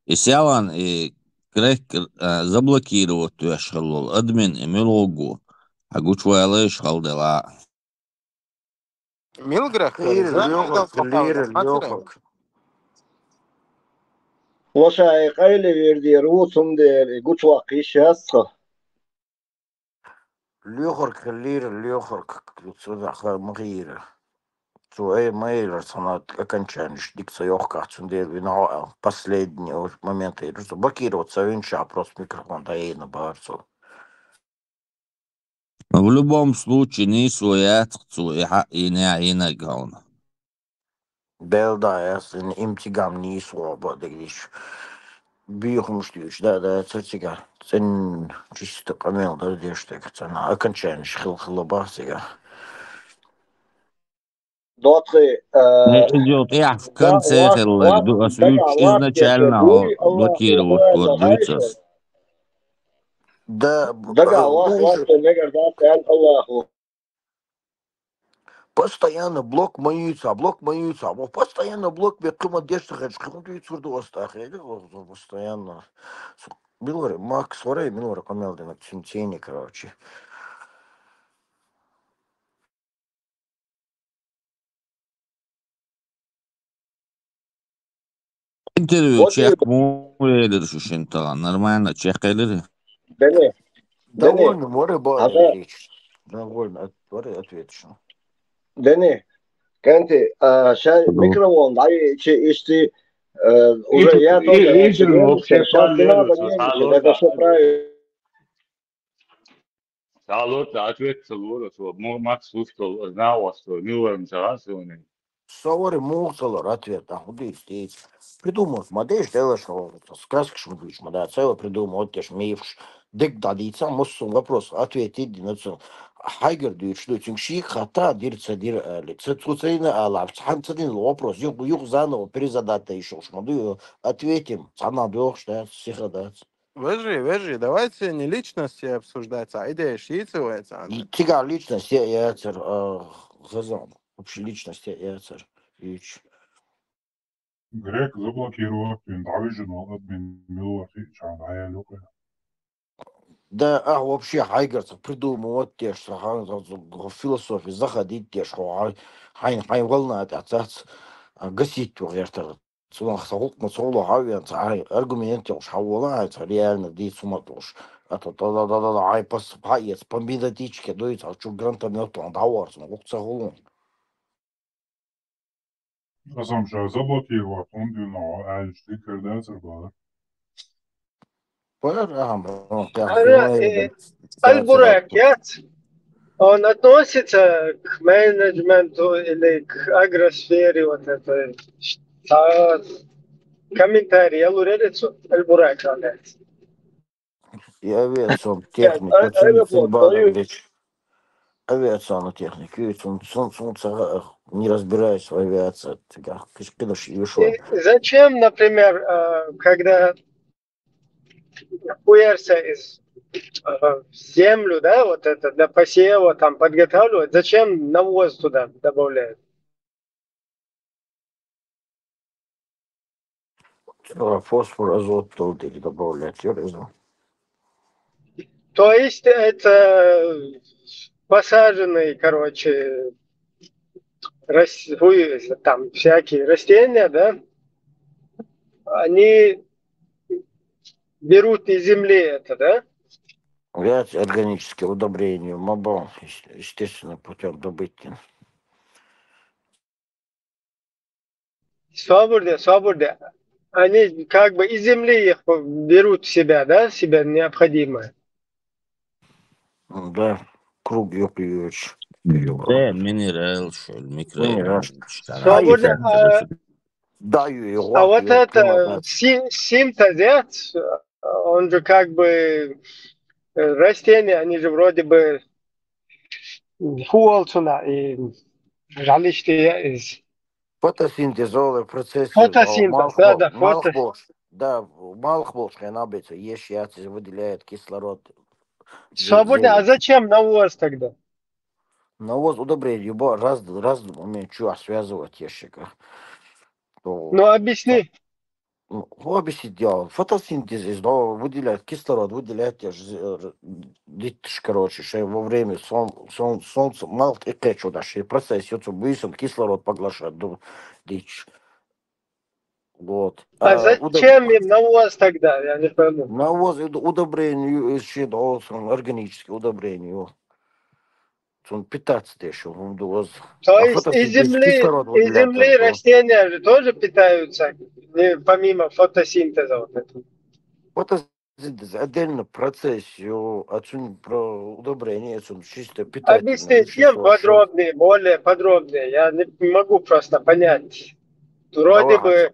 إسيالان كريك заблокировать يشغلوا الأدمن إميلوجو هقول شوية ليش خلدلا ميلغرخ ليرك وشا قايل يردي روسم دي قوش واقيش هسه ليخرك مغير سوء مايلر санат окончаниш дикция ёхка цундер вино последний момент блокировать совинча просто микрофон да и на барцу. В любом случае не своят и не гаун. Да, если им тигам не свобода, говоришь. Бьём штуч, да, церцига. Цен чисто камел, да, дештек, цена окончание хилхилоба сега. Дотри идет я в конце изначально блокировать гордиться. Да, постоянно блок моются, постоянно блок бекыма дештек, постоянно. Билор, Макс, вора, Билор, камел, да, на короче. Интервью Вот и чех муэдер шушинтала. Нормально, чех кайлери. Дене, Довольно, море ага, речь. Довольно, ответишь. Дене, Кенти, сейчас микрофон, дай если уже я тоже Игорь оценил, вообще сейчас не надо планируется. нервничать, это все правильно. Салут, ответил, что Макс слушал, знал, что Милан согласен. Савары мусор, ответ, а куда здесь? Придумал, модель, делаешь, сказки, что будешь, да, целое придумал, вот тебе мифш. Дек дадица, мусор, вопрос, ответ, иди на цель. Хайгер, дюйт, что тюнши, хата, дирца, лица, цуцейна, алап, цанцадин, вопрос, юг заново, перезадать еще, шмаду, ответим, цана дух, что сихадать. Вежи, давайте не личности обсуждать, а идеи шиицевается. И тига личность, я царь, газан, вообще личность, я царь, Грек заблокировал Пентавижн, админ Милуахи, Чан Аялюк. Да, вообще Хайгерцев придумал вот те, что в философии заходить те, что хайн волнает отец гасить тугерта. Цунах саук на соло хавиан цай аргумент уж хаволает реально ди суматош. А то да ай пас паец помидатички дует, а чу гранта мелтон даварс, ну лукца голун. Разом же заблокировал, он дюно, а что кардацер было. Альбуракет, он относится к менеджменту или к агросфере, вот это, комментарий, я лурелицу, Альбуракет. Я авиацион техник, очень симбада речь. Авиационную технику, не разбираюсь в авиации, Зачем, например, когда хуярся из землю, да, вот это для посева там подготавливать, зачем навоз туда добавляют? Фосфор, азот туда добавлять, я знаю. То есть это посаженные, короче, там всякие растения, да, они берут из земли это, да? Взять органические удобрения, мобал, естественно, путем добытия. Свобода. Они как бы из земли их берут в себя, да, себе необходимое. Да, круг ёпьёч. Да, минерал, что ли, микроэлемент. Свобода. Даю его. А вот это синтез, он же как бы растения, они же вроде бы хуолцуна и жаличты из фотосинтезовый процесс. Фотосинтез, да, фотосинтез. Да, малых больше набиться, ешь яйца, выделяет кислород. Свободно, а зачем навоз тогда? Навоз удобрение, раз умеет что связывать ящика. Ну, объясни. Объясни дело. Фотосинтез, выделяет кислород, выделяет короче, что во время солнца мало и кэчу даже процесс, быстро кислород поглощает дичь. Вот. А зачем им навоз тогда? Я не пойму. Навоз удобрение, еще органические удобрения. Он питаться еще. То есть из земли растения же тоже питаются, помимо фотосинтеза. Вот этого. Фотосинтез отдельно процесс, отсюда про удобрение, отсюда чисто питательное. Объясните подробнее, более подробнее. Я не могу просто понять. Вроде бы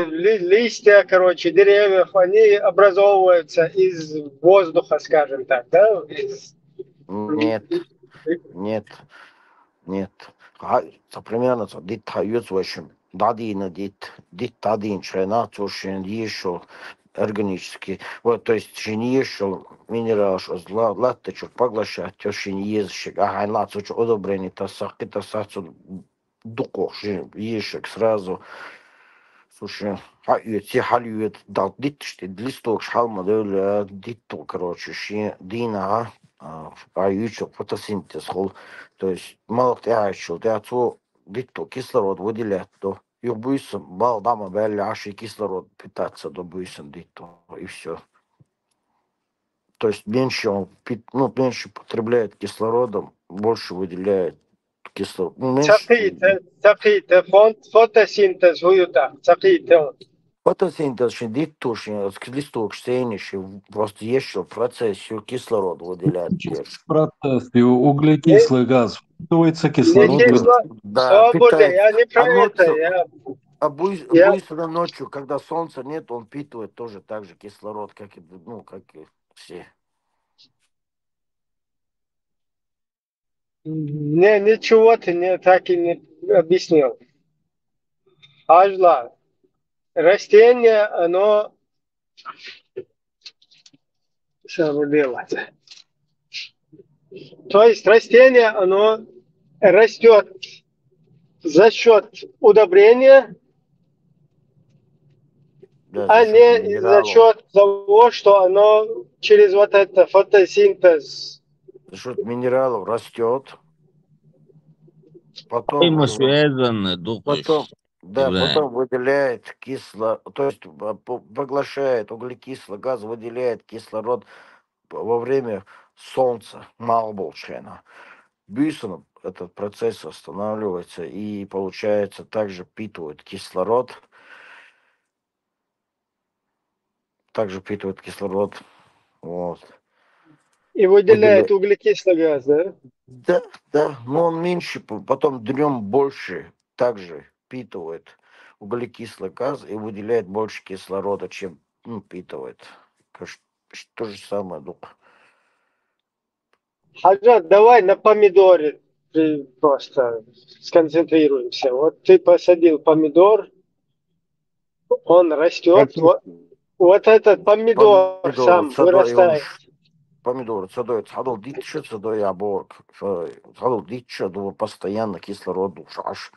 листья, короче, деревьев, они образовываются из воздуха, скажем так, да? Нет. Примерно дит хаюц вашим. Дадина дит тадин шена, тушен еще органический. Вот, то есть не еще минерал, что латте чуть поглощать, тёще не езжик, ага, латце чуть удобрение, тасак, дукох, ешек сразу. Слушай, те халюет дал дит, что листок шалма дөл дит, короче, дина, ючок фотосинтез хол, то есть мало кто ячил, ты отцу дит кислород выделяет, то Юбуйся, бал дама бэлли, аши кислород питаться добуйся, и все. То есть меньше он меньше потребляет кислорода, больше выделяет кислород. Ну, меньше. Цаките, фотосинтез уюта, цаките. Фотосинтез дитуши, листок просто еще в процессе кислород выделяет. В процессе углекислый газ впитывается, кислород. Да, я не про это. Буйся ночью, когда солнца нет, он впитывает тоже так же кислород, как и все. Не, ничего ты не так и не объяснил. Ажла, растение, оно... Что делать? То есть растение, оно растет за счет удобрения, а не за счет того, что оно через вот это фотосинтез. За счет минералов растет. Потом выделяет кислород, то есть поглощает углекислый газ, выделяет кислород во время солнца, малболчена. Бюйсон этот процесс останавливается и, получается, также впитывает кислород. Вот. И выделяет углекислый газ, да? Да, но он меньше, потом днем больше также впитывает углекислый газ и выделяет больше кислорода, чем впитывает. То же самое, Хаджат, давай на помидоре просто сконцентрируемся. Вот ты посадил помидор, он растет. Вот этот помидор сам вырастает. Помидоры садой, садил дичь, садой аборг, садил дичь, постоянно кислород, аж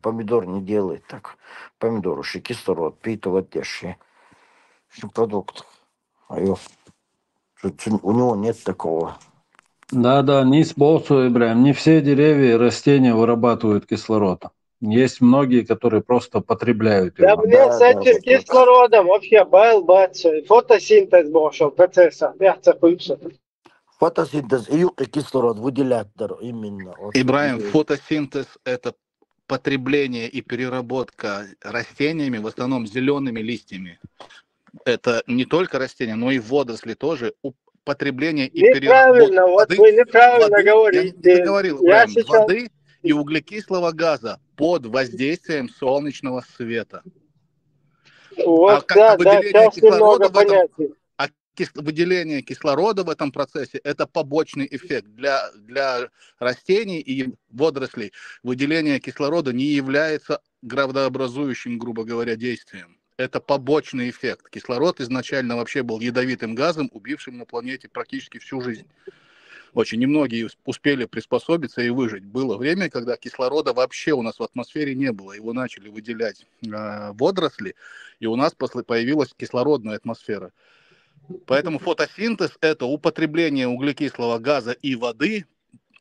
помидор не делает так. Помидор, еще кислород, впитывает деши. Продукт. У него нет такого. Да, не Ибраим, не все деревья и растения вырабатывают кислород. Есть многие, которые просто потребляют его. Да, мне с этим кислородом вообще байлбаться. Фотосинтез большой процесса. Фотосинтез и кислород выделяют именно. Ибраим, фотосинтез – это потребление и переработка растениями, в основном зелеными листьями. Это не только растения, но и водоросли тоже. Потребление и переработка воды, вы неправильно говорите. Я не договорил, Ибраим. Воды и углекислого газа под воздействием солнечного света. Вот, выделение кислорода в этом процессе – это побочный эффект. Для растений и водорослей выделение кислорода не является градообразующим, грубо говоря, действием. Это побочный эффект. Кислород изначально вообще был ядовитым газом, убившим на планете практически всю жизнь. Очень немногие успели приспособиться и выжить. Было время, когда кислорода вообще у нас в атмосфере не было. Его начали выделять водоросли, и у нас появилась кислородная атмосфера. Поэтому фотосинтез – это употребление углекислого газа и воды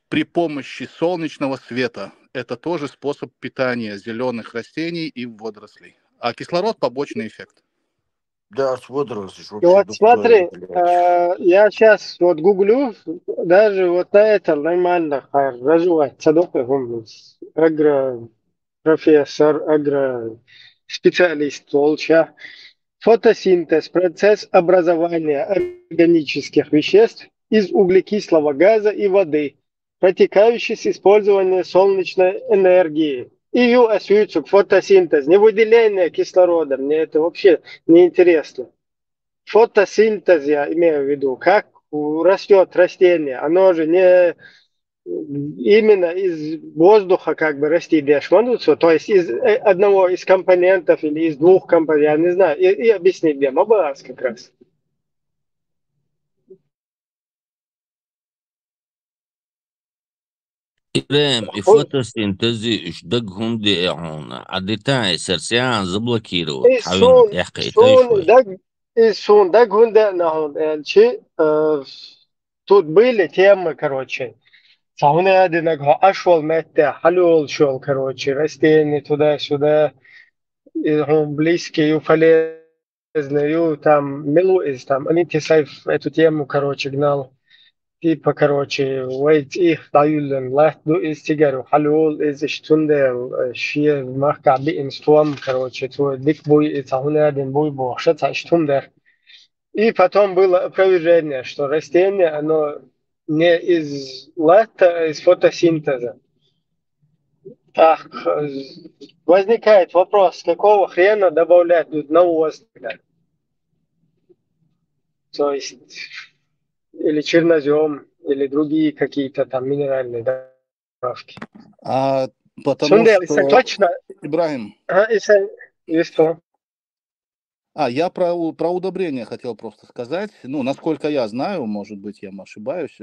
при помощи солнечного света. Это тоже способ питания зеленых растений и водорослей. А кислород – побочный эффект. Да, с водорослей. Вот смотри, я сейчас вот гуглю, даже вот на это нормально развивать садовый агропрофессор, агроспециалист Волча. Фотосинтез – процесс образования органических веществ из углекислого газа и воды, протекающий с использованием солнечной энергии. И фотосинтез, не выделение кислорода, мне это вообще не интересно. Фотосинтез я имею в виду, как растет растение, оно же не именно из воздуха как бы растит дешмануцу, то есть из одного из компонентов или из двух компонентов, я не знаю, и объяснить мне, мабас как раз. إبراهيم الفوتوسينتيزي إيش دقهم دي إعونا عدتاعي سرسيان زبلكيرو تحاول يحكي Исун дагунда нахуй, тут были темы, короче. Саунадинаг ашвал метте, халюл шел, короче, растения туда-сюда, и близкие, и полезные, и там милуис, там, они тесайф эту тему, короче, гнал. Типа, короче, ويت إيه دايلن لا دو إستيجر وحلول إز شتوندر شيء مركب بإنستوام короче, то дик бой это один бой бошет штундер. И потом было опровержение, что растение, оно не из лета, а из фотосинтеза. Так, возникает вопрос, какого хрена добавлять тут навоз? То есть, или чернозем, или другие какие-то там минеральные добавки. Потому что... Точно. Ибрагим. И что? Я про удобрения хотел просто сказать. Ну, насколько я знаю, может быть, я ошибаюсь,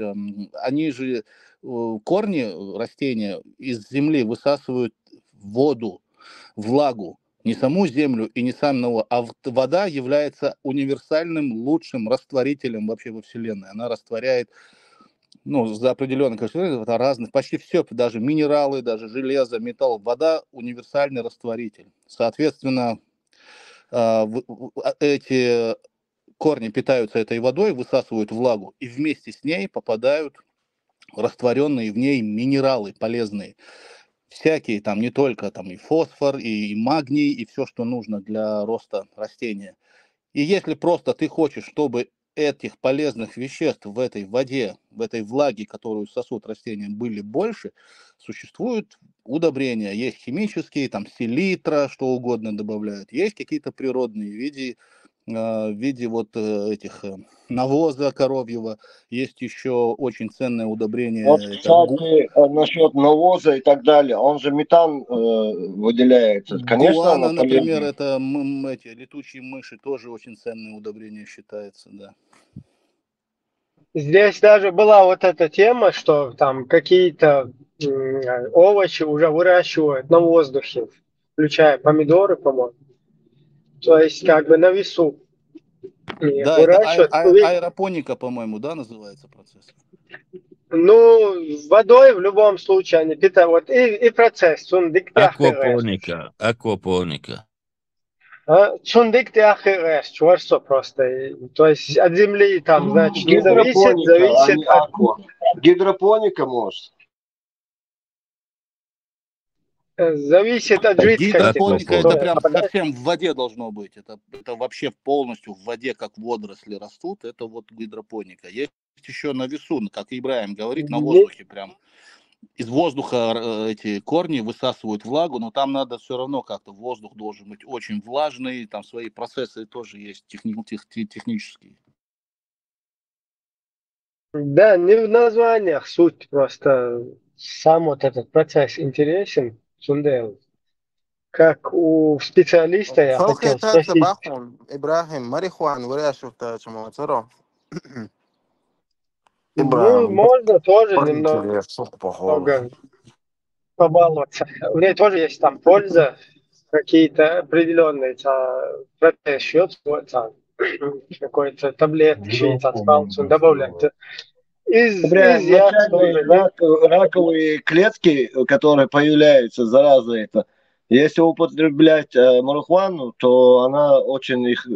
они же, корни растения из земли высасывают воду, влагу, не саму землю и не самого, а вода является универсальным лучшим растворителем вообще во Вселенной. Она растворяет, ну, за определенное количество разных, почти все, даже минералы, даже железо, металл. Вода универсальный растворитель. Соответственно, эти корни питаются этой водой, высасывают влагу, и вместе с ней попадают растворенные в ней минералы полезные. Всякие там, не только там и фосфор, и магний, и все, что нужно для роста растения. И если просто ты хочешь, чтобы этих полезных веществ в этой воде, в этой влаге, которую сосут растения, были больше, существуют удобрения. Есть химические, там селитра, что угодно добавляют. Есть какие-то природные в виде вот этих навоза коровьего. Есть еще очень ценное удобрение. Вот, кстати, насчет навоза и так далее, он же метан выделяется. Конечно, Гуана, оно например, полезно. это эти летучие мыши, тоже очень ценное удобрение считается, да. Здесь даже была вот эта тема, что там какие-то овощи уже выращивают на воздухе, включая помидоры, по-моему. То есть как бы на весу Да, это выращивают. аэропоника, по-моему, да, называется процесс? Ну, водой в любом случае они питают. Вот и процесс. Аквапоника. Аквапоника. Чундик ахерес, чувство просто. То есть от земли там, значит, не зависит, зависит от... Гидропоника, может? Зависит от жидкости. Гидропоника это прям совсем в воде должно быть. Это вообще полностью в воде, как водоросли растут. Это вот гидропоника. Есть еще на весу, как Ибрагим говорит, на воздухе прям. Из воздуха эти корни высасывают влагу, но там надо все равно как-то, воздух должен быть очень влажный, там свои процессы тоже есть технические. Да, не в названиях суть, просто сам вот этот процесс интересен, Сундел. Как у специалиста я хотел спросить. Ибрагим, марихуану выращивают, Ну, можно тоже немного побаловаться. У меня тоже есть там польза, какие-то определенные процесс счет, какой-то таблетки, палцу добавлять. Раковые клетки, которые появляются, зараза это, если употреблять марихуану, то она очень их,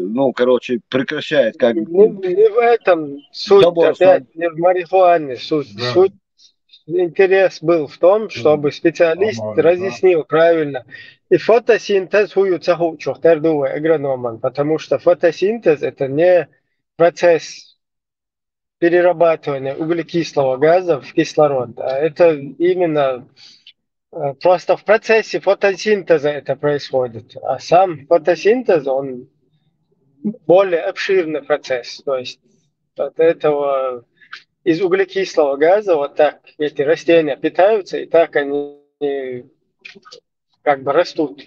прекращает. Как... Не в этом суть, опять, не в марихуане суть. Да. Суть, интерес был в том, чтобы специалист разъяснил правильно. И фотосинтез агрономан, потому что фотосинтез это не процесс перерабатывания углекислого газа в кислород, а это именно просто в процессе фотосинтеза это происходит. А сам фотосинтез, он более обширный процесс. То есть от этого из углекислого газа вот так эти растения питаются, и так они как бы растут.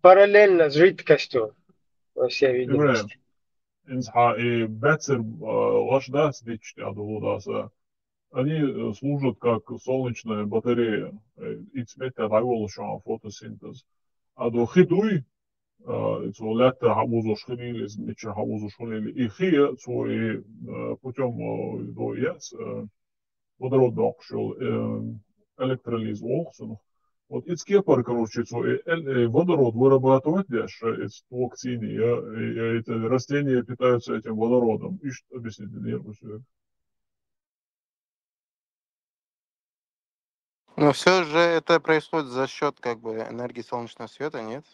Параллельно с жидкостью, по всей видимости. Они служат как солнечная батарея. И цвет фотосинтез. А до хидуй Лето хавузу шхилили, меча хавузу шхилили. И хия цой путем до яц водород докшел электролиз олхсуну. Вот из кепар, короче, водород вырабатывать дальше из токсины, и эти растения питаются этим водородом. И что объяснить нервы? Но все же это происходит за счет как бы энергии солнечного света, нет?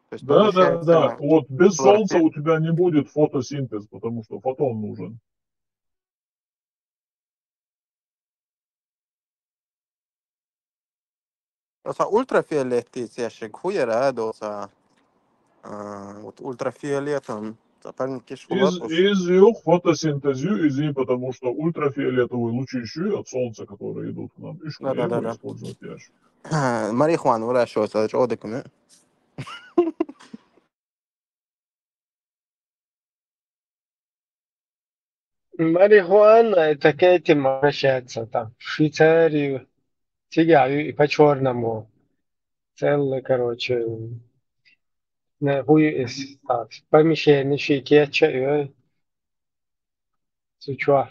То есть Да. получается Вот без солнца хлорофилл. у тебя не будет фотосинтез, потому что фотон нужен. Osa ultraviolettiä huijaradosa вот ультрафиолетом запальники швулатус. Из их фотосинтезию, потому что ультрафиолетовые лучи еще и от солнца, которые идут к нам. И Да. использовать ящик. Марихуану выращивается от одеками. Марихуана это к этим обращается там в Швейцарию, тягаю и по черному. Целый, короче, помещение шикетча, сучва.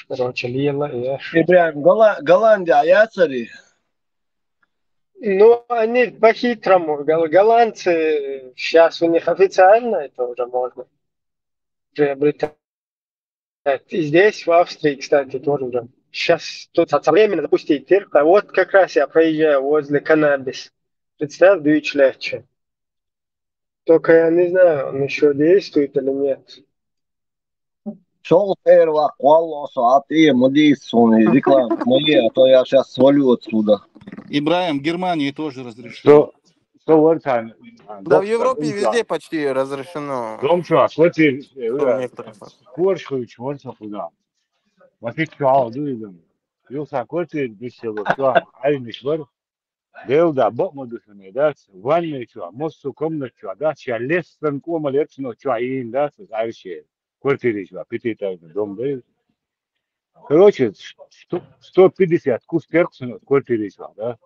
Короче, лила и Ибраим, Голландия, яцари. Ну, они по-хитрому. Голландцы, сейчас у них официально это уже можно приобретать. И здесь, в Австрии, кстати, тоже уже. Сейчас тут современно запустить цирк. А вот как раз я проезжаю возле каннабис. Представь, Дюйчлехче. Только я не знаю, он еще действует или нет. Шел первый колосс, а ты Мадисон и реклама мои, а то я сейчас свалю отсюда. Ибраим, Германии тоже разрешено. Да, в Европе везде почти разрешено. Белда, бог модусами, да, ванной чё, моссу комнат чё, да, чё, лес станком, лепсно, чё, ин, да, вообще, квартиры чё, пятиэтажный дом, да. Короче, 150 кус перксонов квартиры чё, да.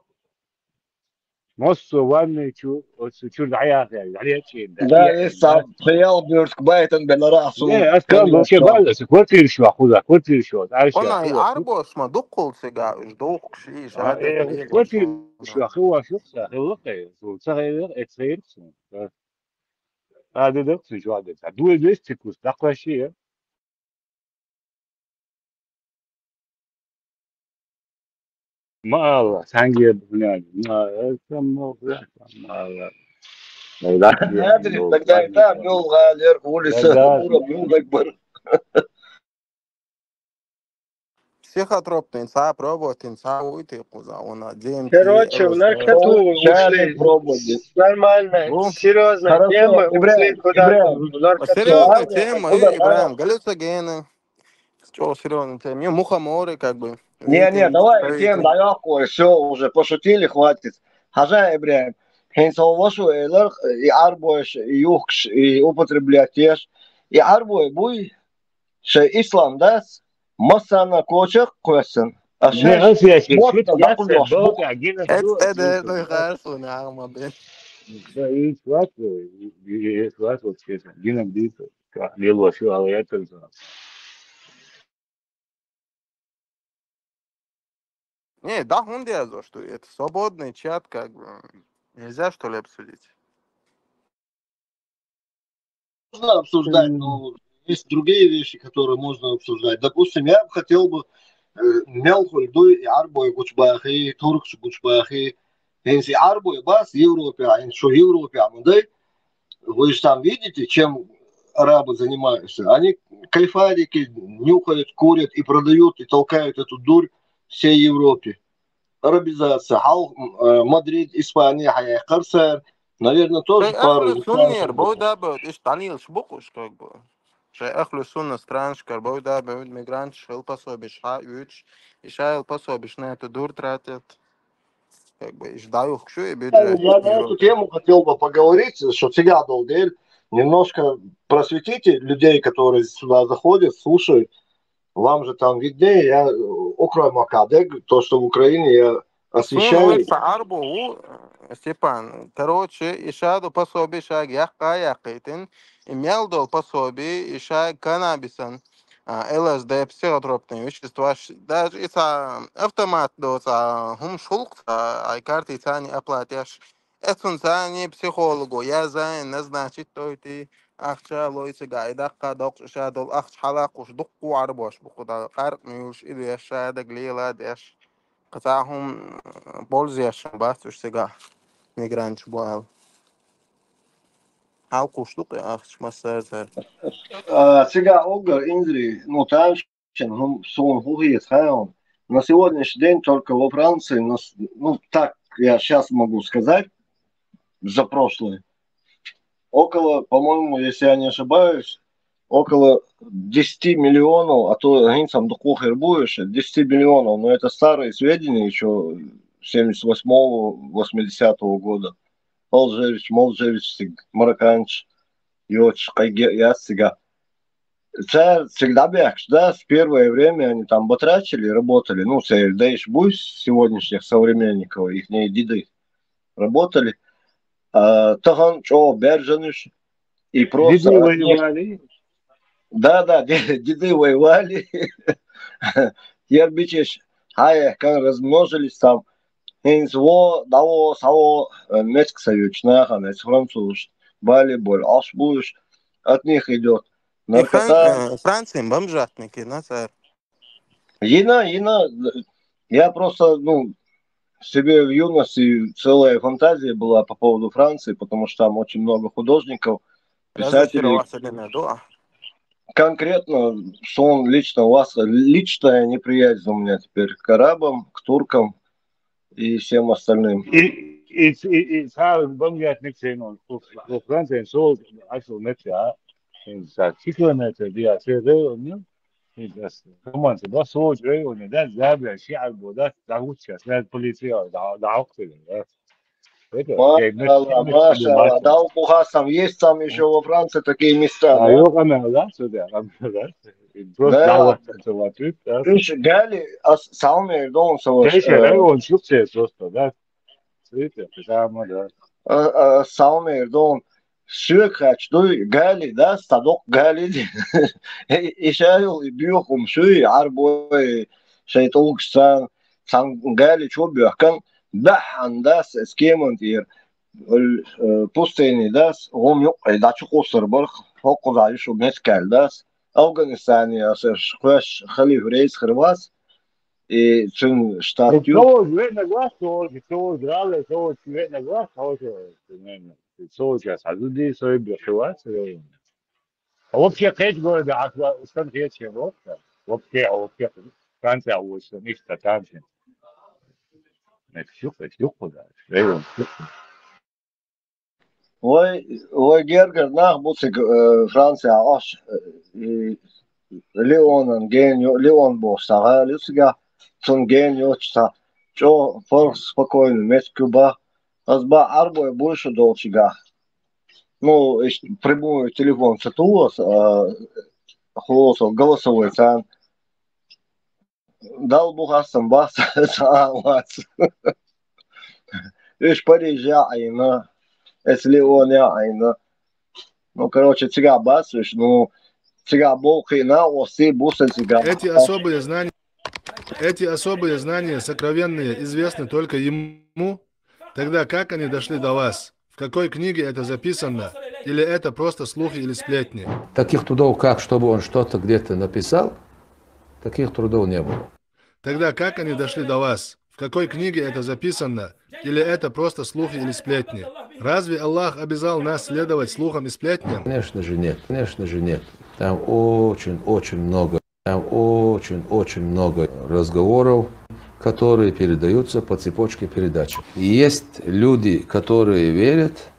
Моссу, ванной чё, чё, да, Да, сам приехал Бюрск, Байтон, Бенарасу. Не, я сказал, вообще, балдос, квартиры чё, худа, квартиры чё, Она и арбос, ма дукол сега, ждох, шиш, квартиры чё, хила, шукса, хилокай, сухая, эксперимент. هذا ده شو هذا دو ديستيكوس دقة شيء ما الله سانجي بنيان ما اسمه ما الله ما ادري тогда и там бил غالير улица бил أكبر. Психотропные, пробовать, уйти, куза, DMT. Короче, в наркоту ушли. Нормально, серьезная тема, ушли куда-то. Серьезная тема, Ибраим, галлюциногены. Что серьезная тема? Мухоморы, как бы. Не, давай тем далеко, все, уже пошутили, хватит. Хажа, Ибраим, хенсовошу элер, и арбоеш, и юхш, и употреблятешь. И арбой буй, что ислам даст, массана кочек квесен. А что вот тогда кудош. Это ну хорошо, нахма, блин. Да, и сват, вот честно, Гинам Диту, лило, все, а я это знал. Не, да, он делает, что это свободный чат, как бы, нельзя, что ли, обсудить? Можно обсуждать, но есть другие вещи, которые можно обсуждать. Допустим, я бы хотел бы мелкую льду и арбой гучбахи, туркш гучбахи. Если арбой бас, Европе, а что Европе, вы же там видите, чем арабы занимаются. Они кайфарики нюхают, курят и продают, и толкают эту дурь всей Европе. Арабизация. Мадрид, Испания, Хайкарсер. Наверное, тоже пару. Суннер, бойда будет, и штанил шбукуш, как бы. Ахлю сунна страншкар, бойда будет мигрант, шел пособишь, уч, и шайл пособишь, на эту дур тратят. Как бы, и ждаю, хочу и бюджет. Я на эту тему хотел бы поговорить, что всегда долдель. Немножко просветите людей, которые сюда заходят, слушают. Вам же там виднее, я около Макадег, то, что в Украине я освещаю. Арбу, Степан, короче, ишаду пособие шаг яхка яхкайтин, имел дол пособие ишаг каннабисан, ЛСД, психотропные вещества, даже если автомат доса, хум шулк, ай карты цани оплатишь, это цани психологу, я за назначить то ты, ахча лойцы гайдакка док шадол ах халак уж дукку арбош букуда карт мюш или шада глила деш, катахум пользуешь бастуш сега. Migrantes boal. How куштук ах шмасазар. Сега Олга, Индри, ну там, ну, сон хугиет хаон. На сегодняшний день только во Франции, ну так я сейчас могу сказать, за прошлое, около, по-моему, если я не ошибаюсь, около 10 миллионов, а то гинцам духохер будешь, 10 миллионов, но это старые сведения еще 78-80 года. Молжевич, марокканч, йоч, ясига. Это всегда бегш, да, в первое время они там батрачили, работали, ну, все, да, сегодняшних современников, их деды работали. Тахан, что, бержаныш, и просто... Деды воевали. Да, деды воевали. Ербичеш, как размножились там. Инзво, даво, саво, Метск Союзнаха, француз, Балиболь, Ашбуш, от них идет наркота. Франция, бомжатники, назар. Ина, я просто, ну, себе в юности целая фантазия была по поводу Франции, потому что там очень много художников, писателей. Конкретно, что он лично у вас, личная неприязнь у меня теперь к арабам, к туркам и всем остальным. И сам бомжатник сенон, во Франции сол, ашел нетя, инса чикленете диа сереоню. كمان ده صوت ريوني ده زابع شعب وده تعود شاسات بوليسية ده عقل Маша, да, у Пухасам есть там еще во Франции такие места, да? Yok ama lan söyle amcalar. Просто davet ettiler. Слушай, Гали, Салмер, да, он Şey şeyler on çok şey просто, да. Söyle, tamam da. Салмер, да, он Шökaç, Гали, да, стадок Гали. İşayol, büyükum, arboy, şey toluksan, san Гали, çok büyükken, Бахан дас скемонтир пустыни дас гом yok дачу косыр бар хокузай шу мескал дас Афганистане асеш хваш халиф рейс хрвас и цун штат ю То на глаз, то драле, то на глаз, то сейчас люди свои бешеваться. А вообще хоть города, а что есть Европа? Вообще Франция очень nicht там. Ой, Гергер, нах, буцик Франция, аш, Леон, генio, Леон босса, Люсига, цун генio, что спокойно, меч Куба, азба арбой больше долчига. Ну, прямой телефон сатуос, голосовой цан. Дал Бухасам бас, саалац. Ишь Парижа айна, если он я айна. Ну, короче, цыга басишь, ну, цыга болхина, оси буса цыга. Эти особые знания, сокровенные, известны только ему. Тогда как они дошли до вас? В какой книге это записано? Или это просто слухи или сплетни? Таких трудов, как чтобы он что-то где-то написал, таких трудов не было. Тогда как они дошли до вас? В какой книге это записано? Или это просто слухи или сплетни? Разве Аллах обязал нас следовать слухам и сплетням? Конечно же нет, конечно же нет. Там очень много разговоров, которые передаются по цепочке передачи. И есть люди, которые верят,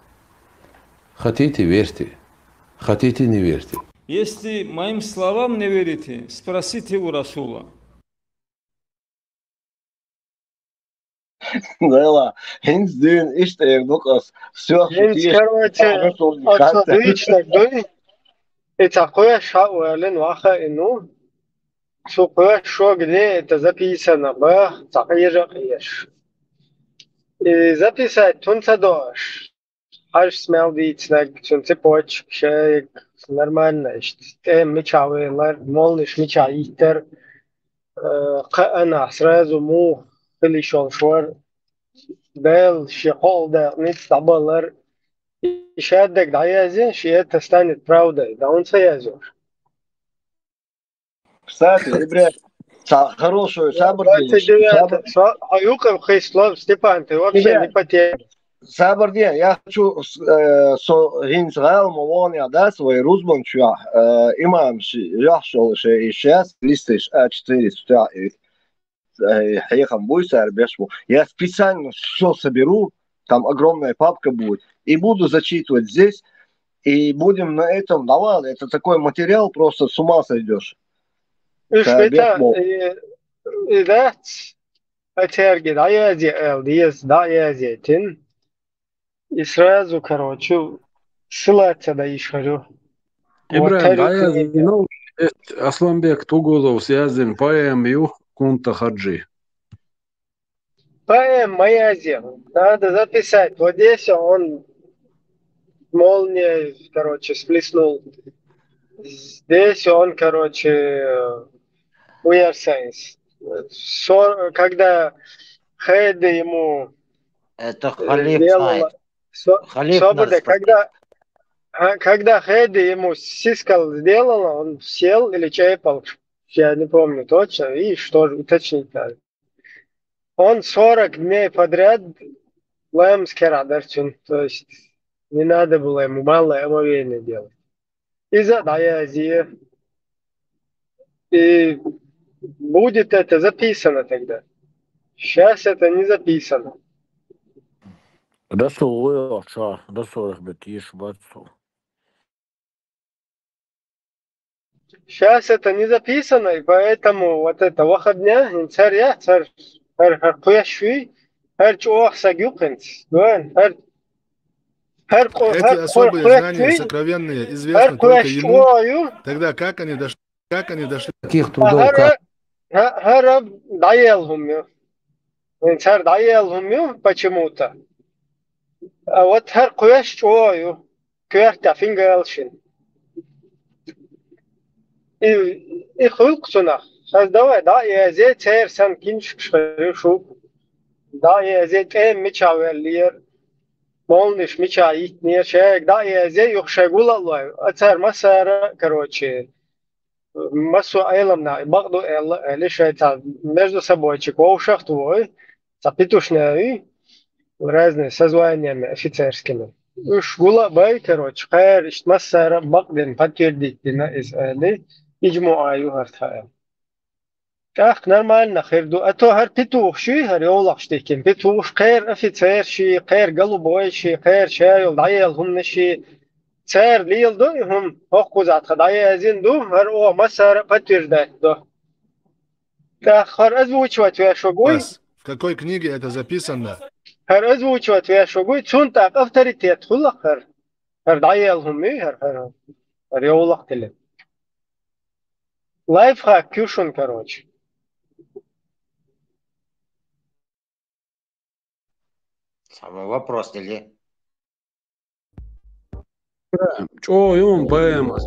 хотите верьте, хотите не верьте. Если моим словам не верите, спросите у Расула. Да, Хинс дын işte нукас все. Короче, отлично, да? Это кое шауэлен ваха ину. Что кое что где это записано, ба, такие же ешь. И записать тунцадош. Аж смелдицнак, цепочек, шеек, нормально. Мечавелар, молниш мечаитер. أنا сразу مو خلي شوار بال شغل ده نتقبلر يشادك دعيازين شيء تستند براودة ده он سيازور. Кстати, ребят, хорошую сабардин. Аюков Хейслов, Степан, ты вообще не потерял. Сабардин, я хочу гинцрал мовония да свой рузбанчу имам яхшол ше и сейчас листиш А4 сюда Хаехам Буйсар бешму. Я специально все соберу, там огромная папка будет, и буду зачитывать здесь, и будем на этом давал. Это такой материал, просто с ума сойдешь. إذا أترجع دعية ديس دعية сразу, короче, ссылаться да ишхарю. Ибраим, дайя, ну, Асланбек Тугулов связан поэмью Кунта Хаджи. Поэм Маязин. Надо записать. Вот здесь он молния, короче, сплеснул. Здесь он, короче, уярсайс. Когда Хейда ему это Халиф сделала... Свобода, когда Хейда ему сискал сделала, он сел или чайпал, я не помню точно, и что же уточнить надо. Он 40 дней подряд лаем скерадарчин, то есть не надо было ему малое омовение делать. Из-за Даязии. И будет это записано тогда. Сейчас это не записано. Сейчас это не записано, и поэтому вот это выходня, царь, эти особые знания сокровенные известны только ему. Тогда как они дошли таких трудов, как почему-то. А вот хар куяш чою, куяхта фингалшин. И хулксуна. Давай, да, я зе цер сан кинш шу. Да, я зе эм мичавеллер. Молниш мичаит не шег, да, я зе юхшагула лой. А цер масара, короче. Массу айломна, багду лишь это между собой чеков твой, запитушный. Разные созваниями офицерскими. Уж гула бай, короче, хайр ишмассара бакден подтвердительно из эли иджмуаю хартхая. Так нормально хирду. А то хар петух ши хар йолах штекин. Петух хайр офицер ши, хайр голубой ши, хайр шайол дайел хум ши. Цер лил ду хум хокузат хадайязин ду хар о массара подтверждать ду. Так хар озвучивать вашогой. В какой книге это записано? هر أزوجات ويا شوقي تون تاق أفتريتيت خلا هر دايلهم هر يولق تلي لايف хак кюшун короче. Самый вопрос или? Чё, юм поэма.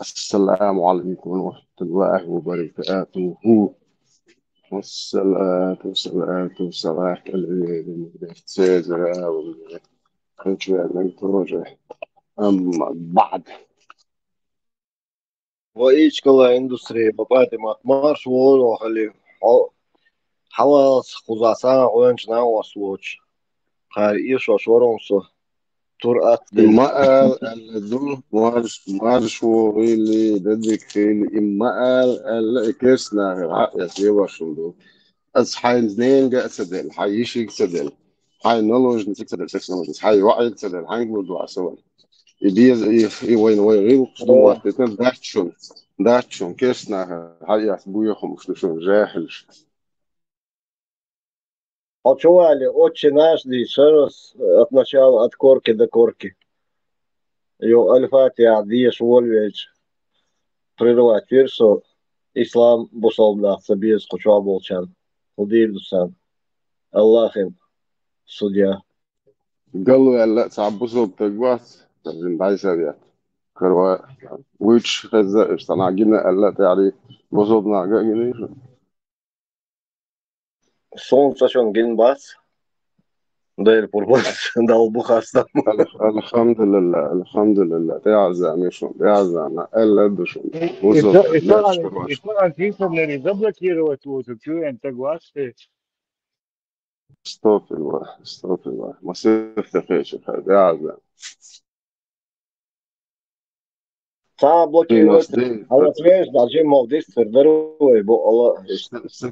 السلام عليكم ورحمة الله وبركاته. والصلاة والسلام والسلام أما بعد وإيشكلا إندستري باباتي مارش وولو خلي حواس خزاسان وينش ناوس ووش خار إيشو شورونسو تور أتدل ما الدول مارش وغيلي ددك خيلي إما الكيسنا رأيت يواشندو از حای نين جا سدل حای يشيك سدل حای نلوج نتيك سدل تكنولوجيز حای وعي سدل حای موضوع سوى يبيز وين غير قدوة تتن داتشون كيسنا حای أسبوع خمسة جاهلش Отчували очень нажды еще раз от начала, от корки до корки. Йо альфатия диеш вольвеч прервать версу ислам бусолдаться без куча болчан. Удивлюсан. Аллахим судья. قالوا لا تعبسوا بتجواس ترجم بعيسى كروا ويش غزة استناجنا لا تعري بصوبنا جايين Солнце шон генбас. داير بورباس دال بوخاستان. الحمد لله تعزى مشون تعزى ألا دشون Испан цифры заблокировать вот эту интеграцию. استغفر الله ما سيفتخيش هذا تعزى Та блокирует. Allah свеж даже молодец вердеруй, бо Allah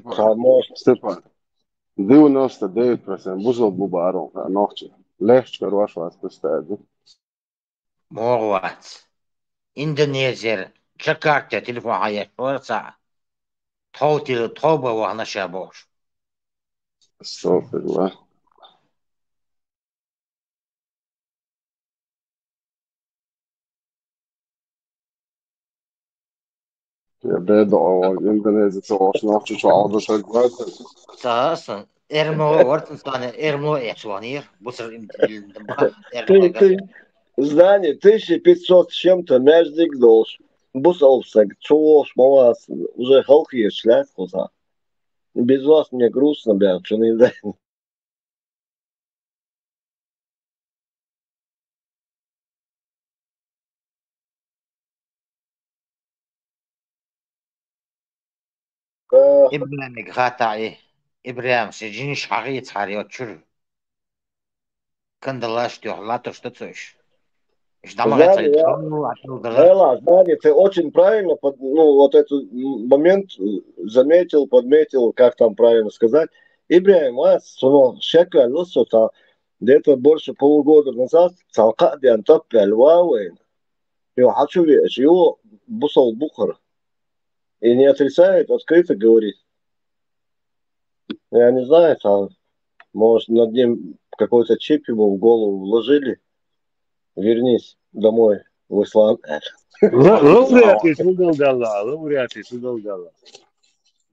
خاموش. Степан 99% بوزل ببارون نوختي ليش كرواش واس تستعد موغوات إندونيسيا جاكرتا تلفون حياة فرصة توتي توبة وهنا شابوش استغفر الله يا بدو إندونيسيا تواش نوختي شو عاوز شغال تاسن إرمو ورتنسان إرمو إحسوانير بصر إرمو Здание 1500 с чем-то междик долж. Бусовсак, чувош, малас, уже халки шлять куда. Без вас мне грустно, блядь, что не дай. إبراهيم غاتاي إبراهيم سجينش حقيقة حريات شر كندلاش تيوحلاتو что цоиш Здание, ты очень правильно вот этот момент заметил, подметил, как там правильно сказать. Ибрахим, шека лусота где-то больше полугода назад целка диантап пяльвауэн. Его хочу вещь, его бусал бухар. И не отрицает, открыто говорит. Я не знаю, там, может, над ним какой-то чип ему в голову вложили. Вернись домой в ислам. لورياتي سودال دالا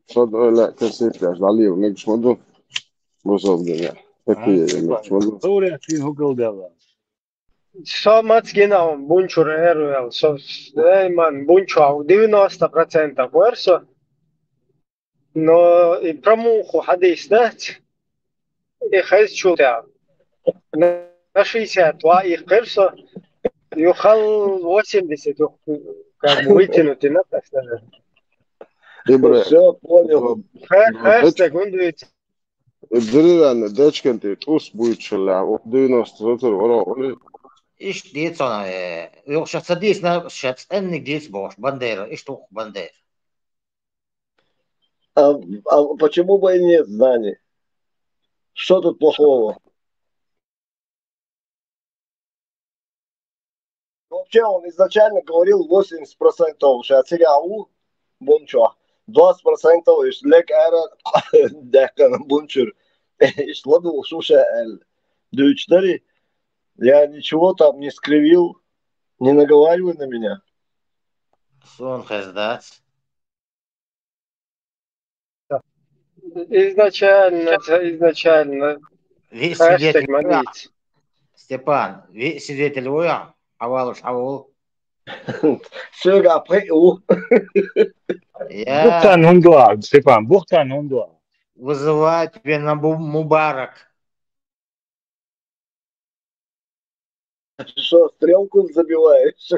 صد لا كسيت يا علي ونقش مدو بوصل دنيا لورياتي هوكل دالا So much genau, bunčur eruel, so man bunču 90% verso, но и промуху hadis дать, и хез чутя. На 62 их персо, юхал 80, как бы вытянутый на так сказать. Все, понял. Хэштег, он говорит. الدليل داش كنت توس بويت شلع وحدينا استطر ورا إيش ديت صنع يو شخص ديسنا شخص إنك ديس бош бандера إيش توخ бандер А почему бы и нет знаний? Что тут плохого? Вообще он изначально говорил 80% шациряу бунчо, 20% из лек эра декана бунчур, из ладу суша эль. 2-4. Я ничего там не скривил, не наговаривай на меня. Сон хаздат. Изначально. Хэштег молить. Степан, ви свидетель уя, авалуш авул. Söyle après où? Бухтан Я Хундуа, Степан, Бухтан Хундуа. вызываю тебя на Мубарак. Ты что, стрелку забиваешь?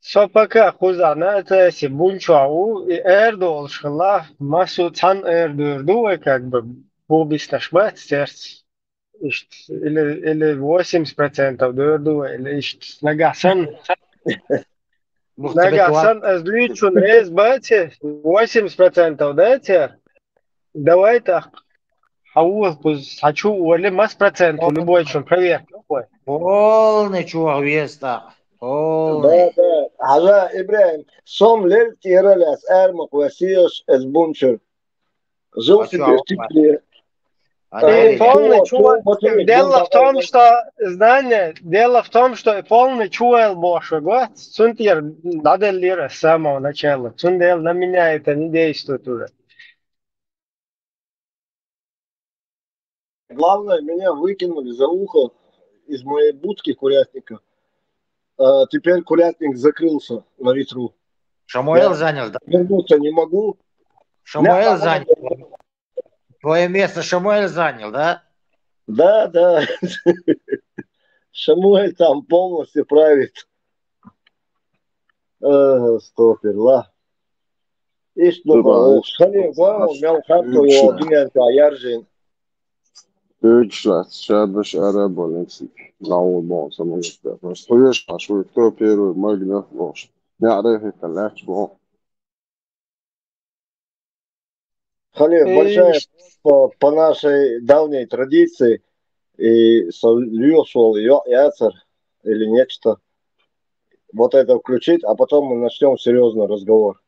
Sopaka хузана это бунчау и эрдол шла масу цан эрдурду как бы бубис наш сердце. Или 80% дурду, или нагасан. Нагасан азличун рез бати 80% дайте. Давай так. Хауа хочу или масс процентов любой чем проверь. Полный чувак веста. Да, Полный. да. Hala İbrahim, son ler tiralas ermak vesiyos es buncher. А Зовсім чё, перстикли. И полный чувак. Дело в том, что полный чувак больше год. Цунтер надо лира с самого начала. Цундел на меня это не действует уже. Главное, меня выкинули за ухо из моей будки курятника. Теперь курятник закрылся на ветру. Шамуэл Я занял, да? вернуться не могу. Шамуэл занял. Твое место Шамуэль занял, да? Да, да. Шамуэль там полностью правит. Стопер, ла. İşte bu. Hani var o melkatı o dünyada ayarjın. Öğüçler, şerbeş araba leksik. Lavo bon, самое главное. Стоишь, а что кто первый магнит ложь. Не арехи калач bon. Хали, большая по нашей давней традиции и сольёшел яцер или нечто. Вот это включить, а потом мы начнем серьезный разговор.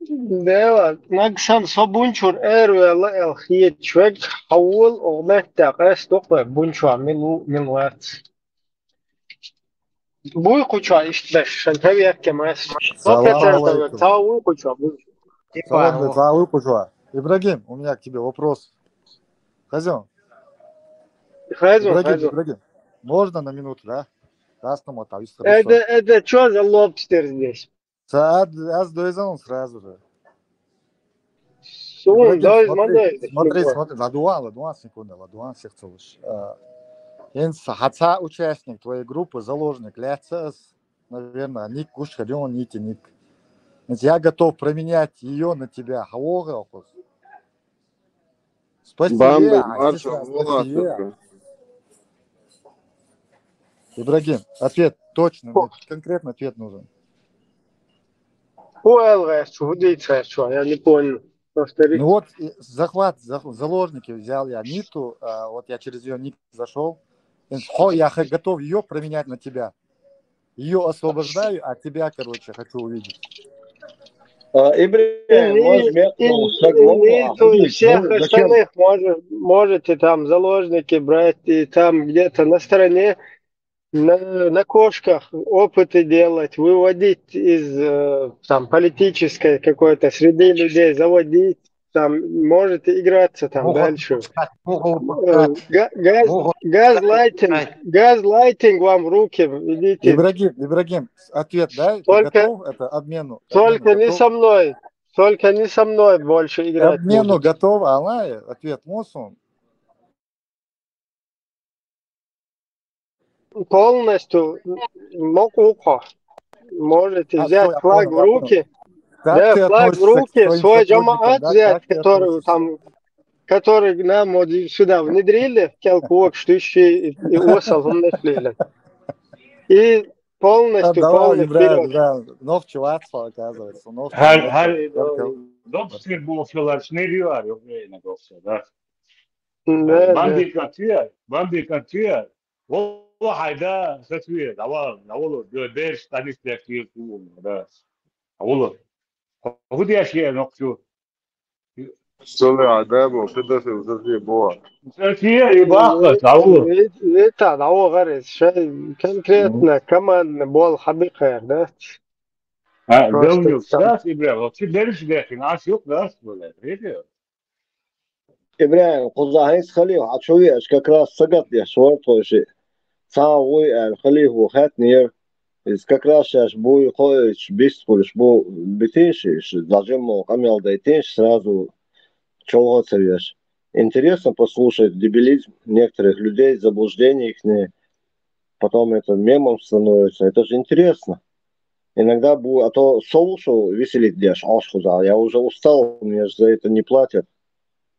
Да, нагсан собунчур эрвела эл хиет чвек хаул олмет тaqas тоқы бунчуа милуат. Буй куча иштеш, шантави яккемас. 100% тау куча. Салам, тау куча. Ибрагим, у меня к тебе вопрос. Хазин. Ибрагим, можно на минуту, да? Это что за лобстер здесь? Аз доезжал сразу же. Смотри, ладуан, секунду, ладуан всех целуешь. Хаца участник твоей группы, заложник, ляцес, наверное, ник куш ходил, ник. Я готов променять ее на тебя. Спасибо. Ибрагим, ответ точно, конкретно ответ нужен. Я не понял. Ну вот захват, заложники взял я Ниту, вот я через ее ник зашел. Я готов ее променять на тебя. Ее освобождаю, а тебя, короче, хочу увидеть. Всех остальных можете там заложники брать и там где-то на стороне на кошках опыты делать, выводить из там политической какой-то среды людей, заводить, там можете играться там дальше. Газлайтинг вам в руки, идите. Ибрагим, ответ, да? Готов это обмену? Только не со мной. Только не со мной больше играть. Обмену готов, Аллай? Ответ Мосун. Полностью мокуха. Можете взять флаг в руки. Да, флаг в руки, свой джамаат взять, который нам вот сюда внедрили, келкуок, штыщи и осал внедрили. И полностью вперед. Да, нов чувацтво, оказывается. Добре було філарчний Україна довше, да? Бамби кантуя. والله ده تسويه ده ديش تانيس ده كتير ده والله هو دي اشياء نقصو سولي عذاب وكده في بوع تسويه يبقى تعوض تعوض غرس شيء конкретно كمان بول حقيقة ده دولة ستاس إبراهيم شو ديرش ده في ناس يوك ده ولا هيك إبراهيم قزاهيس خليه عشوية как раз سقط يا شوار توشي صاوي الخليه وخات نير إذ как раз сейчас бой ходишь быстро бо бетишь зажим камел дайтишь сразу чего царишь. Интересно послушать дебилизм некоторых людей, заблуждения их, потом это мемом становится. Это же интересно. Иногда будет, а то соусу веселить дешь, я уже устал, мне же за это не платят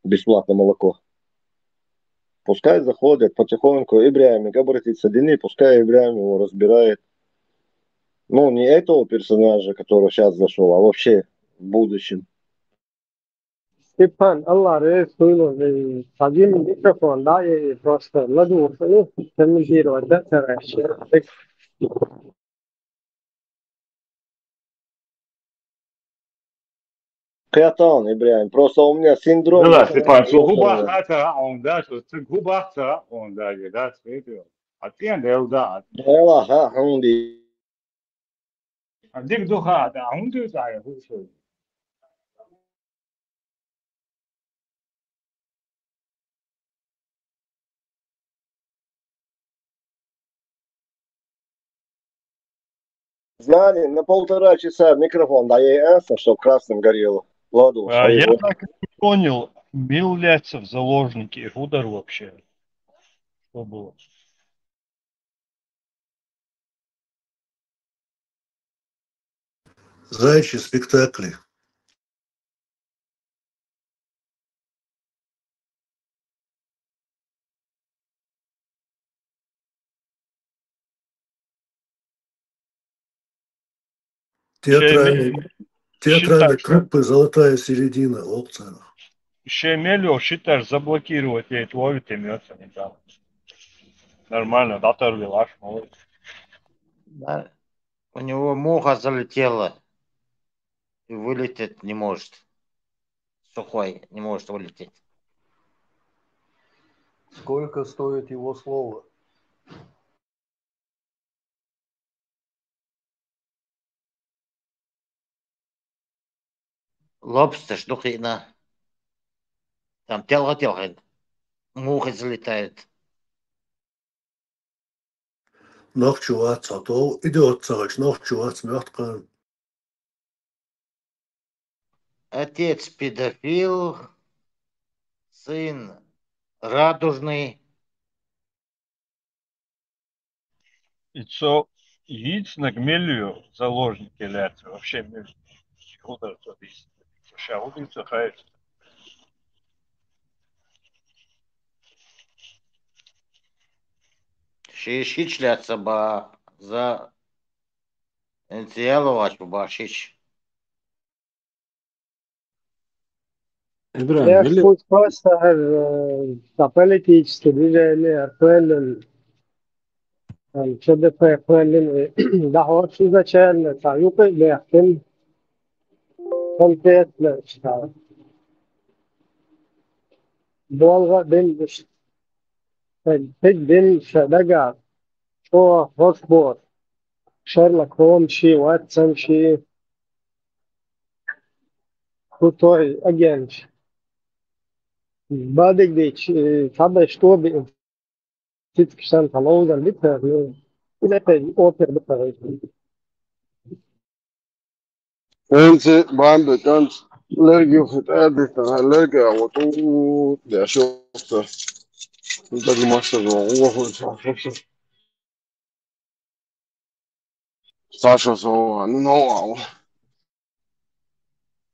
бесплатно молоко. Пускай заходят потихоньку, Ибрahim обратится Дени, пускай Ибрahim его разбирает. Ну, не этого персонажа, который сейчас зашел, а вообще в будущем. Степан, Allah Resulü sadim mikrofonda просто ладу комментировать, да, стараешься. Катан, Ибрahim, просто у меня синдром. Да, Степан, что губахта, он да, что губахта, он да, да, светил. А ты да. Ела, ха, хунди. А дик духа, да, он ты знает, что. Знали, на 1,5 часа микрофон, да я ясно, что красным горело. Ладу, Я так и не понял, Милляться в заложники, удар вообще. Что было? Заячьи спектакли. Театральной труппы «Золотая середина» в Лобцах. Шемелю считаешь заблокировать, я это ловит имется недавно. Нормально, датор вилаш, молодец. Да. У него муха залетела и вылететь не может. Сухой, не может вылететь. Сколько стоит его слово? Лобстер, штухина. Там телга. Муха залетает. Noch чуваць, а то идет цагач, noch чуваць мягко. Отец педофил, сын радужный. И что, яиц на гмелью заложники ляться, вообще между удар зависит. Сейчас удается хаять. Шиш ляться ба за энциаловать ба шиш. Я хочу просто политически движение РПЛ, ЧДП РПЛ, да, вот изначально Союзы Лехтин конкретно считал. Болга дин дин шадага, что Хоксбор, Шерлок Холмс, Ватсон, крутой агент. بعدك دي تابع شتوب تتكشان تلوزن بيتها إلى تاني أوبر بيتها أنت بعندك أنت لاقي في تأدي لاقي وطول ده شفته أنت اللي ما هو Саша Сова, ну,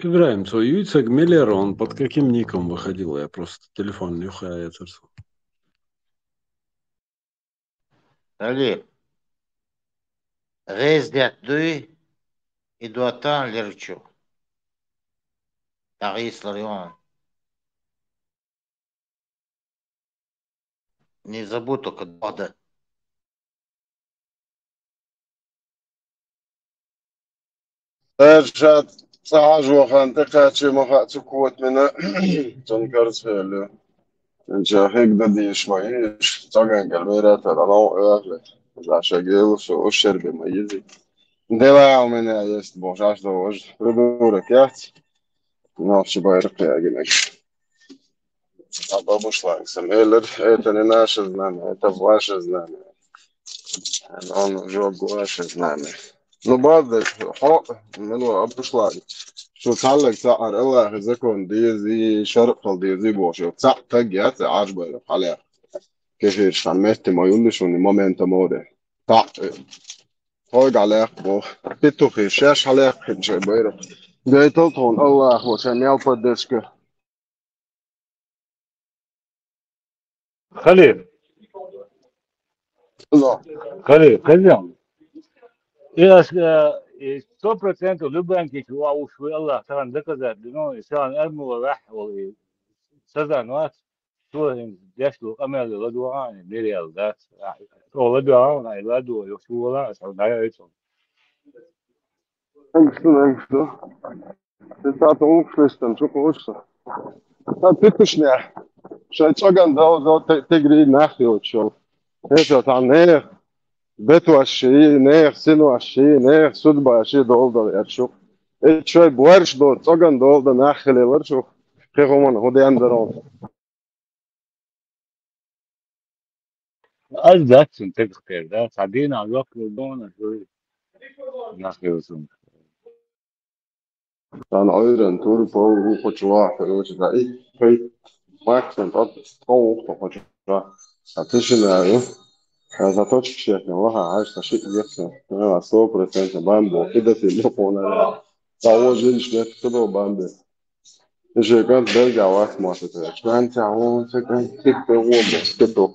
Ибрahim, свой Юйцек Миллер, он под каким ником выходил? Я просто телефон не ухаю. Allez, reste d'être и doit attendre les retours. Paris, Lorient. Не забудь только вода. Erşat sağ johan takaçı mahatçı kuvvet mene تنكرت فعله انت هيك بدي شوي طاقن قلبيرة ترى نوع اهلك عشان جيوس وشرب ميزي دلا من يست بوشاش دوج ردورك يات نوع شبايرك يا جنك Обошлась. Это не наше знание, это ваше знание. Он уже ваше знание. Ну, بعد حق منو أبوشلاي شو تعلق سعر الله زكون ديزي شرق ديزي بوشو تع تجيت عجبه عليه كيف يشتمت ما يقولش إن مومنت موده تع هاي عليه بو بيتو في شاش عليه كنش بيرو جاي تلطون الله وشان يالفدشك خليل لا خليل إيه 100% لبنان كوا وشو الله كان ذكر إنه إنسان أمر وراح وسزانات شو يشلو أمل لدوان مليار ذات أو لدوان أي لدو يشوف لا أو لا يشوف أنكسو تاع توفلستن شو قصة بيتشنيا شايت شغان دو تجري ناخي وتشوف ايش تاع نير بيتو الشيء نير سينو الشيء نير سودبا الشيء دولدر يرشو شوي بورش دو شغان دولدر ناخي لورشو كيفهم هو دي اندرون أزدت سنتكتير ده سعدين على الوقت دون شوي ناخي وسون كان ايرن تور بو خوچوا فروش دا اي في ماكسن قد قوه خوچوا هتشنا هذا توش شيء والله عايش شيء يحصل انا 100% بامبو كده في اللقونه تعوجين شويه كده بامبو ايش كان برجع وقت ما تتعش كان تعوون كان كده هو كده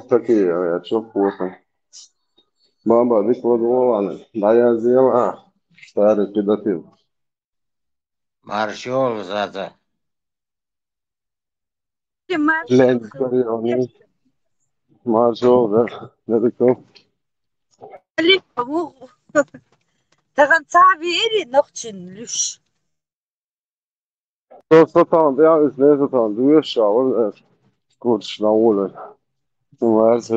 تكي يا تشوف وصل بامبا ديك ودو انا لا يا زيما صار كده في مارشال زاده لين كريوني ما شو ده دكتور Daran zabi eli nochtchen lüsch. Satan, ja, ist nicht Satan, du wirst schauen, gut schnaulen. Du weißt,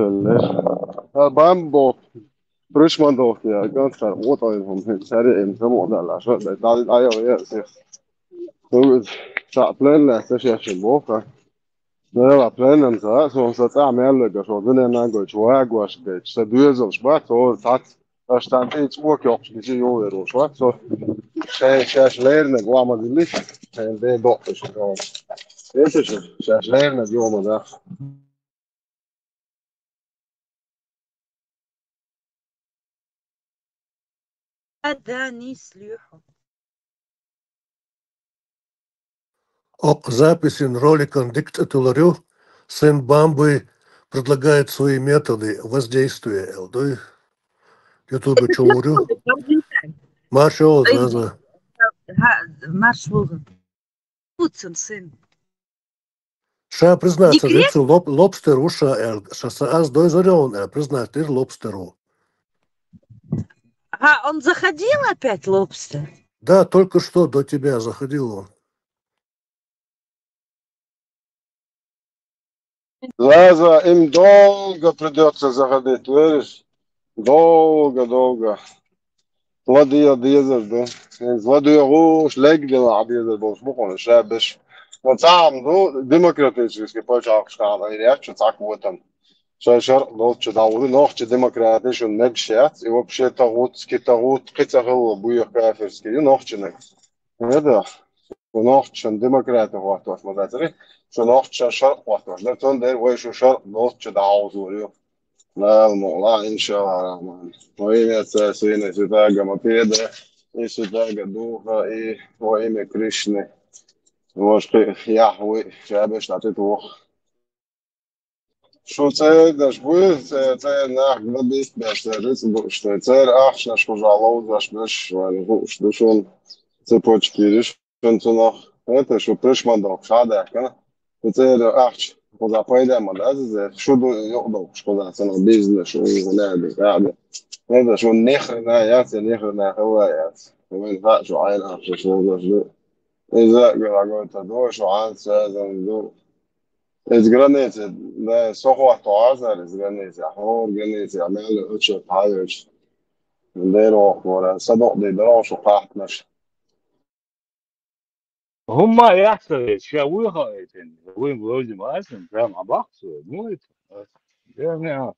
Bambo, Frischmann doch, ja, ganz klar, Urteil vom Serie im Sommer, da lass ich, da ist Eier, ja, so ist, da Pläne, das ist ja schon Woche. لا Pläne, so تعمل لك شو بدنا نقول شو هاجواش ده تدوير شبات هو ساعات اشتغلت اسبوع كيوش بيجي يوم شبات so شاش lernen قوام دليل ده ضغط شو ايش شاش lernen يوم ده Данис Люху. Ок записи роликом диктатуру сын Бамбы предлагает свои методы воздействия. Элдой ютубе чоурю. Маршал заза. Маршал. Пуцин сын. Ша признаться, жицу лобстеру ша аз дой зарен, признать ты лобстеру. А он заходил опять, лобстер? Да, только что до тебя заходил он. Заза им долго придется заходить, веришь? Долго. Владия дизель, да. Владия руш, легдина عبيد بوسبوخون الشابش. وتعم دو ديمقراطيش بوشاق شكان ايريات شو تاك وتم. شرق دوت شداوري نوخ ديمقراطيش ونكشات يو بشي تغوت كي تغوت قتغل بويا كافرسكي نوخ نك. هذا ونوخ ديمقراطي وقت مداتري شو نوخ شرق وقت لكن ده ويشو شرق دوت شداوري لا الموضوع إن شاء الله الرحمن وإيمة ساسين سيتاجا مطيدة سيتاجا دوها وإيمة كريشنا وشقي يحوي شابش نعطيته شو تسير شبوي تسير ناح قبيس باش تريس بوش تسير أحش نشكو جعلو زاش بش وانغوش دوشون تبوچكيرش شنتو ناح это شو بريشمان دوك شادا كنا تسير أحش وذا بايدا مدازة شو دو يقضوا شو ذا سنة بيزنس شو ولادي قاعدة هذا شو النخرنا ياسي نخرنا هوايات وين فاق شو عين أحش شو ذا شو إذا قلت دو شو عن سازن دو إذ قرنيت لا سوخوا توازر إذ قرنيت حور قرنيت عمال أتشو تحايش من ديرو ورا صدق دي دروش وقاحت مش هم يحصل شاويها وين بوزي ما اسم فاهم عباقس مو يعني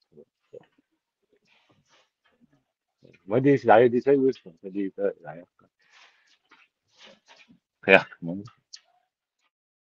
ما دي سلاي دي سوي اسم دي يعني